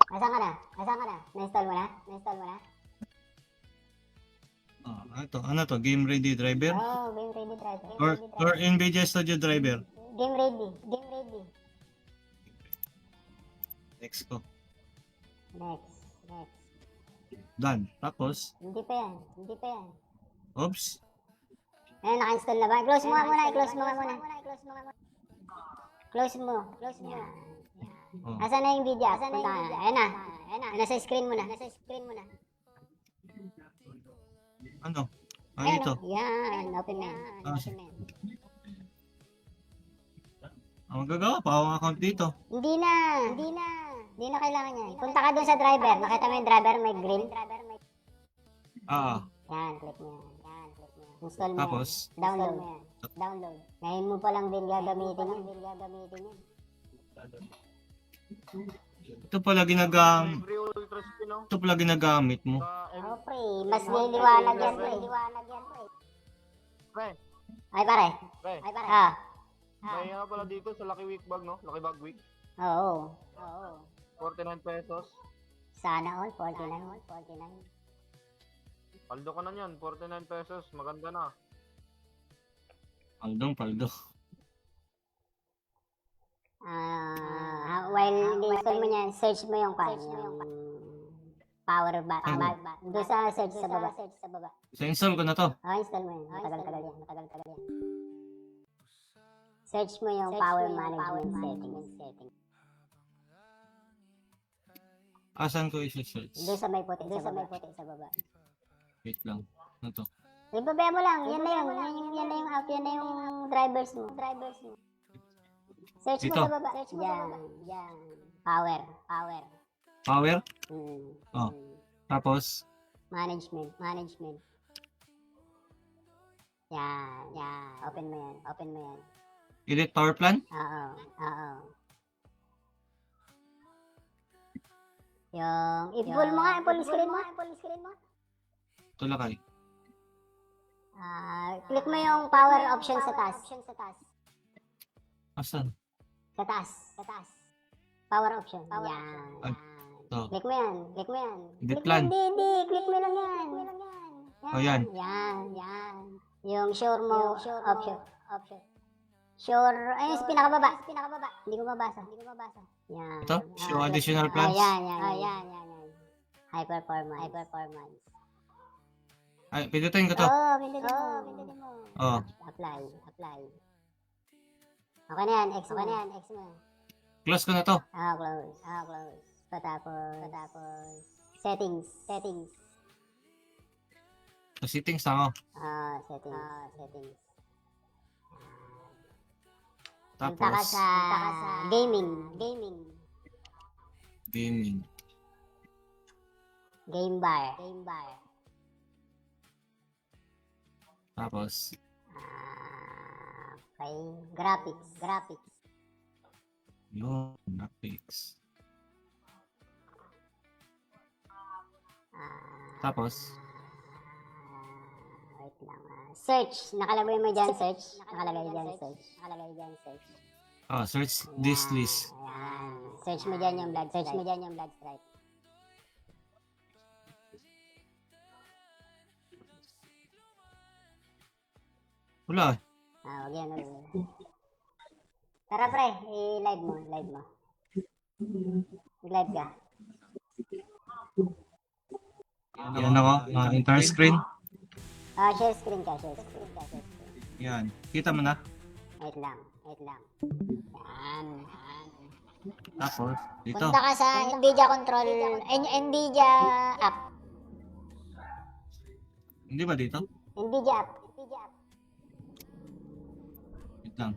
[SPEAKER 1] Nasaan ka na? Na-install mo na?
[SPEAKER 2] Ano to? Game ready driver?
[SPEAKER 1] Oo, game ready driver.
[SPEAKER 2] Or NVIDIA Studio driver?
[SPEAKER 1] Game ready.
[SPEAKER 2] Next ko.
[SPEAKER 1] Next.
[SPEAKER 2] Done. Tapos,
[SPEAKER 1] Hindi pa yan.
[SPEAKER 2] oops.
[SPEAKER 1] Ayan, naka-install na ba? Close mo muna. Close mo. Yan.
[SPEAKER 2] Oh.
[SPEAKER 1] Asan na yung video? Ayan na. Nasa screen mo na.
[SPEAKER 2] Ano?
[SPEAKER 1] Ayan,
[SPEAKER 2] Ito.
[SPEAKER 1] Yan. Open na yan.
[SPEAKER 2] Magagawa pa akong account dito.
[SPEAKER 1] Hindi na kailangan yan. Punta ka dun sa driver. Nakita mo yung driver may green? Yan, click mo yan. Install mo
[SPEAKER 2] Tapos?
[SPEAKER 1] yan. Download. Ngayon mo pa lang din gagamitin yan.
[SPEAKER 2] Ito pala
[SPEAKER 3] Libre ultra spin no?
[SPEAKER 2] Ito pala ginagamit mo.
[SPEAKER 1] Oh, pre. Mas niliwanag yan, pre.
[SPEAKER 3] Pre.
[SPEAKER 1] Ay, pare.
[SPEAKER 3] Pre. May pala dito sa Lucky Week Bag, no? Lucky Bag Week.
[SPEAKER 1] Oo. Oo.
[SPEAKER 3] 49 pesos.
[SPEAKER 1] Sana all, 49. 49.
[SPEAKER 3] Paldo ka na yan, 49 pesos. Maganda na.
[SPEAKER 2] Paldo.
[SPEAKER 1] While ini-install mo niyan, search mo yung power ba? Doon sa search sa baba.
[SPEAKER 2] So, install ko na to.
[SPEAKER 1] Install mo yun. Matagal-tagal yan. Search mo yung power management settings.
[SPEAKER 2] Asan ko i-search?
[SPEAKER 1] Doon sa may puti sa baba.
[SPEAKER 2] Wait lang. Ano to?
[SPEAKER 1] Ibabaya mo lang. Yan na yung app. Yan na yung drivers mo. Search mo
[SPEAKER 2] Dito?
[SPEAKER 1] sa baba. Yan. Power.
[SPEAKER 2] Power?
[SPEAKER 1] Hmm.
[SPEAKER 2] Oh. Tapos,
[SPEAKER 1] Management. Yan. Open mo yan.
[SPEAKER 2] edit power plan?
[SPEAKER 1] Oo. Yung, i-pull mo nga, full screen mo.
[SPEAKER 2] Tulakay.
[SPEAKER 1] Click mo yung power option sa taas.
[SPEAKER 2] Asan?
[SPEAKER 1] Sa taas. Power option. Yan.
[SPEAKER 2] Ay, to.
[SPEAKER 1] Click mo yan.
[SPEAKER 2] Edit plan.
[SPEAKER 1] Hindi. Click mo lang yan.
[SPEAKER 2] Oh, yan.
[SPEAKER 1] Yan. Yung sure mo option. Sure, ayun, sa pinakababa. Hindi ko mabasa. Yan.
[SPEAKER 2] Ito? Show additional plans?
[SPEAKER 1] Yan. High performance.
[SPEAKER 2] Ay, pindutin ko to.
[SPEAKER 1] Pindutin mo.
[SPEAKER 2] Oh.
[SPEAKER 1] Apply. Okay na yan, X mo.
[SPEAKER 2] Close ko na to.
[SPEAKER 1] Close. Patapos. Settings.
[SPEAKER 2] So, settings na ako.
[SPEAKER 1] Settings.
[SPEAKER 2] Tapos,
[SPEAKER 1] Punta ka sa gaming. Game bar.
[SPEAKER 2] Tapos,
[SPEAKER 1] Okay. Graphics.
[SPEAKER 2] yun, graphics. Tapos,
[SPEAKER 1] Wait lang. Search. Nakalagay mo dyan, search.
[SPEAKER 2] search this list.
[SPEAKER 1] Ayan. Search mo dyan yung blood stripe.
[SPEAKER 2] Wala.
[SPEAKER 1] Wag yan. Tara pre, i-live mo. I-live ka.
[SPEAKER 2] Yan ako, entire screen.
[SPEAKER 1] Share screen ka.
[SPEAKER 2] Yan. Kita mo na.
[SPEAKER 1] Wait lang. Yan.
[SPEAKER 2] Tapos, dito.
[SPEAKER 1] Punta ka sa NVIDIA control, NVIDIA app.
[SPEAKER 2] Hindi ba dito?
[SPEAKER 1] NVIDIA app.
[SPEAKER 2] Wait lang.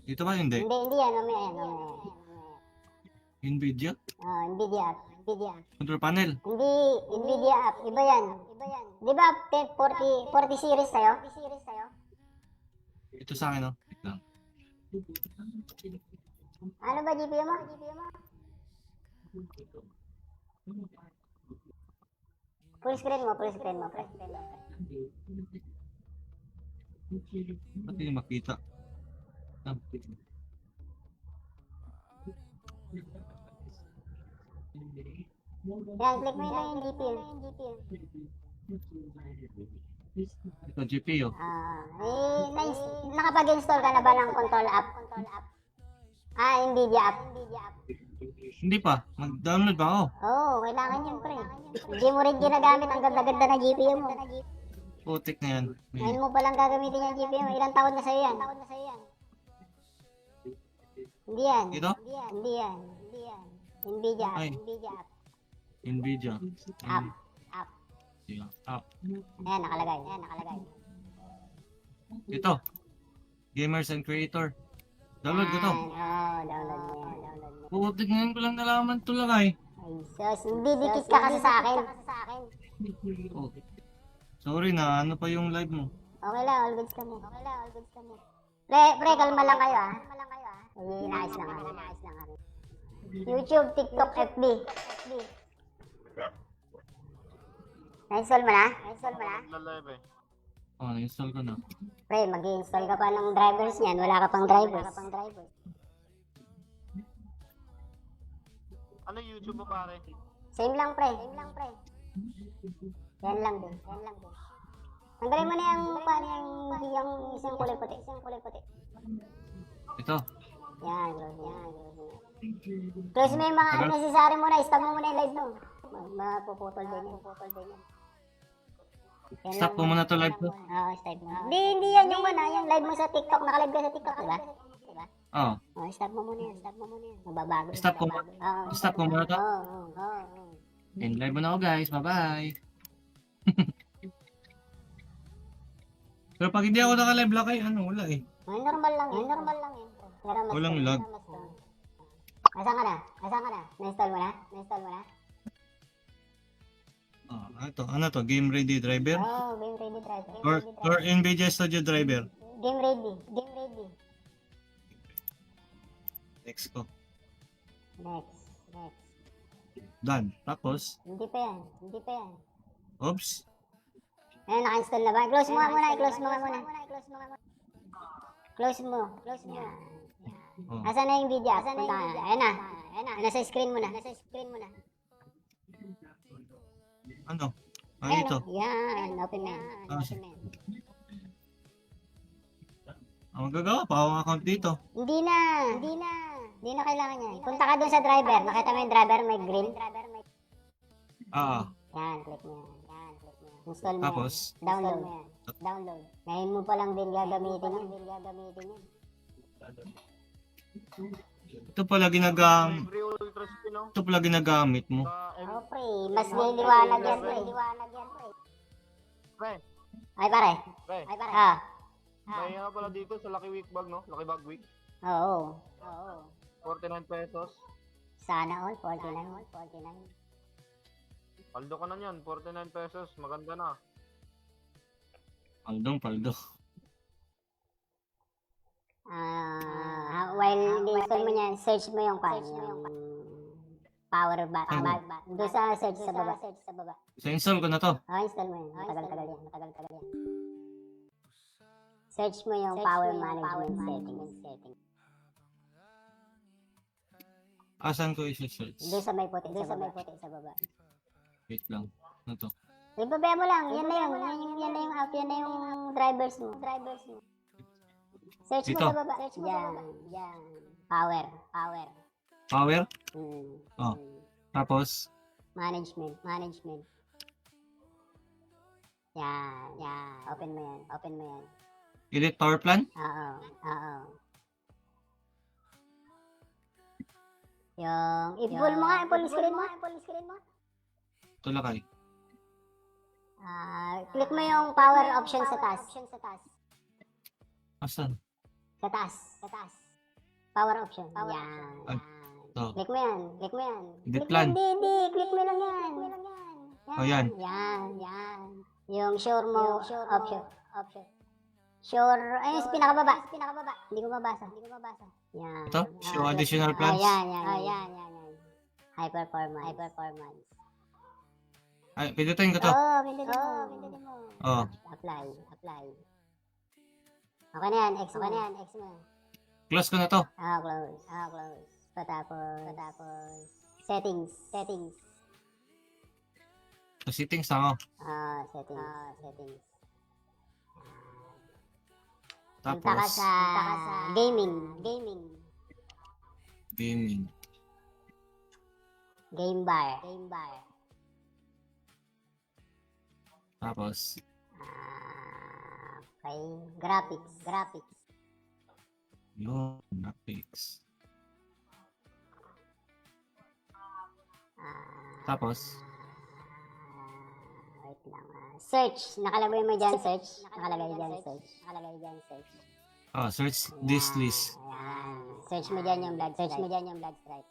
[SPEAKER 2] Dito ba hindi?
[SPEAKER 1] Hindi yan. Mamaya.
[SPEAKER 2] NVIDIA?
[SPEAKER 1] NVIDIA app.
[SPEAKER 2] Control panel.
[SPEAKER 1] Hindi, NVIDIA app. Iba yan. Di ba 40 series tayo?
[SPEAKER 2] Ito sa akin, oh. Wait lang.
[SPEAKER 1] Ano ba GPU mo? Full screen mo, pre.
[SPEAKER 2] Ba't hindi makita?
[SPEAKER 1] Yan, click mo yung GPU.
[SPEAKER 2] Ito, GPU.
[SPEAKER 1] Nakapag-install ka na ba ng control app? NVIDIA app.
[SPEAKER 2] Hindi pa. Mag-download pa ako.
[SPEAKER 1] Oo, kailangan yun, pre. Hindi mo rin ginagamit ang ganda-ganda na GPU mo.
[SPEAKER 2] Putik na yan.
[SPEAKER 1] Ngayon mo palang gagamitin yung GPU mo. Ilang taon na sa'yo yan? Hindi yan.
[SPEAKER 2] Ito?
[SPEAKER 1] Hindi yan. NVIDIA app.
[SPEAKER 2] Ay. NVIDIA.
[SPEAKER 1] App.
[SPEAKER 2] Yeah, app.
[SPEAKER 1] Ayan, nakalagay.
[SPEAKER 2] Ito. Gamers and Creator. Download ko to.
[SPEAKER 1] Download mo yan.
[SPEAKER 2] Putik ngayon ko lang nalaman ito lang ay.
[SPEAKER 1] Ay, sus, hindi dikit ka kasi sa akin.
[SPEAKER 2] Oh. Sorry na, ano pa yung live mo?
[SPEAKER 1] Okay lang, all goods kami. Pre, kalma lang kayo ah. Inaayos lang kami. YouTube, TikTok, FB. Na-install mo na?
[SPEAKER 3] Nagla-live eh.
[SPEAKER 2] Oh, install ko na.
[SPEAKER 1] Pre, mag-i-install ka pa ng drivers niyan. Wala ka pang drivers.
[SPEAKER 3] Ano YouTube mo pare?
[SPEAKER 1] Same lang, pre. Yan lang din. Tanggalin mo na yung isang kulay puti.
[SPEAKER 2] Ito.
[SPEAKER 1] Yan, close mo yung mga necessary mo na. Stop mo muna yung live mo. Mapuputol din yan. Yan
[SPEAKER 2] Stop mo muna to live ko.
[SPEAKER 1] Oo, stop mo. Hindi yan yung live mo sa TikTok. Nakalive ka sa TikTok, diba?
[SPEAKER 2] Oh.
[SPEAKER 1] Stop mo muna yan. Mababago.
[SPEAKER 2] Stop ko. Stop ko muna to.
[SPEAKER 1] Oo.
[SPEAKER 2] And live mo na ako guys. Bye-bye. Pero pag hindi ako naka-live lang kayo, wala eh.
[SPEAKER 1] Normal lang yan. Pero mas
[SPEAKER 2] Walang lag.
[SPEAKER 1] Asan ka na? Na-install mo na?
[SPEAKER 2] Oh, ano to? Game ready driver?
[SPEAKER 1] Oo, game ready driver.
[SPEAKER 2] Or NVIDIA Studio driver?
[SPEAKER 1] Game ready.
[SPEAKER 2] Next ko.
[SPEAKER 1] Next.
[SPEAKER 2] Done. Tapos,
[SPEAKER 1] Hindi pa yan.
[SPEAKER 2] oops.
[SPEAKER 1] Ayan, naka-install na ba? Close mo nga muna. Close mo. Yan.
[SPEAKER 2] Oh.
[SPEAKER 1] Asan na yung video? Ayan na. Nasa screen mo na.
[SPEAKER 2] Ano?
[SPEAKER 1] Ayan,
[SPEAKER 2] Ito.
[SPEAKER 1] Yan. Open na.
[SPEAKER 2] Magagawa pa akong account dito.
[SPEAKER 1] Hindi na kailangan yan. Punta ka dun sa driver. Nakita mo yung driver may green? Yan, click mo yan. Install mo
[SPEAKER 2] Tapos,
[SPEAKER 1] yan. Download. Ngayon mo pa lang din gagamitin yan.
[SPEAKER 2] ito pala
[SPEAKER 3] Libre ultra spin no?
[SPEAKER 2] ito pala ginagamit mo.
[SPEAKER 1] Oh, pre. Mas niliwanag yan, pre.
[SPEAKER 3] Pre,
[SPEAKER 1] Ay, pare. Ah.
[SPEAKER 3] may nga pala dito sa Lucky Week Bag no? Lucky Bag Week.
[SPEAKER 1] Oo.
[SPEAKER 3] 49 pesos.
[SPEAKER 1] Sana all. 49.
[SPEAKER 3] Paldo ka na yan, 49 pesos. Maganda na.
[SPEAKER 2] Paldo.
[SPEAKER 1] While ini-install mo yan, search mo yung power button. Doon sa search sa baba.
[SPEAKER 2] So, install ko na to.
[SPEAKER 1] Install mo yan. Matagal-tagal yan. Search mo yung power management settings.
[SPEAKER 2] Asan ko i-search?
[SPEAKER 1] Doon sa may puti sa baba.
[SPEAKER 2] Wait lang. Ano to?
[SPEAKER 1] Ibabaya mo lang. Yan na yung app. Yan na yung drivers mo. Search mo
[SPEAKER 2] Dito?
[SPEAKER 1] sa baba. Yan. Power.
[SPEAKER 2] Power? Oh. Tapos,
[SPEAKER 1] Management. Yan. Open mo yan.
[SPEAKER 2] edit power plan?
[SPEAKER 1] Oo. Yung, i-pull mo nga, i-pull screen mo.
[SPEAKER 2] Ito lakay.
[SPEAKER 1] Click mo yung power option sa taas.
[SPEAKER 2] Asan?
[SPEAKER 1] Sa taas. Power option. Yan.
[SPEAKER 2] Ay, ito.
[SPEAKER 1] Click mo yan.
[SPEAKER 2] Edit plan.
[SPEAKER 1] Hindi. Click mo lang yan.
[SPEAKER 2] Oh, yan.
[SPEAKER 1] Yan. Yung sure mo option. Sure. Ay, yung pinakababa. Hindi ko mabasa. Yan.
[SPEAKER 2] Ito? Show additional plans?
[SPEAKER 1] Yan. High performance.
[SPEAKER 2] Ay, pindutin ko to.
[SPEAKER 1] Pindutin mo.
[SPEAKER 2] Oh.
[SPEAKER 1] Apply. Okay na yan. X mo.
[SPEAKER 2] Close ko na to.
[SPEAKER 1] Close. Patapos. Settings.
[SPEAKER 2] So, settings na ako.
[SPEAKER 1] Settings.
[SPEAKER 2] Tapos,
[SPEAKER 1] Punta ka sa gaming. Game bar.
[SPEAKER 2] Tapos,
[SPEAKER 1] Okay. Graphics.
[SPEAKER 2] yun, graphics. Tapos,
[SPEAKER 1] Wait lang. Search. Nakalagay mo dyan, search.
[SPEAKER 2] search this list.
[SPEAKER 1] Ayan. Search mo dyan yung blood stripe.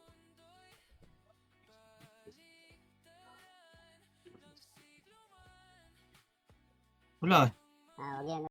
[SPEAKER 2] Wala.
[SPEAKER 1] Wag yan.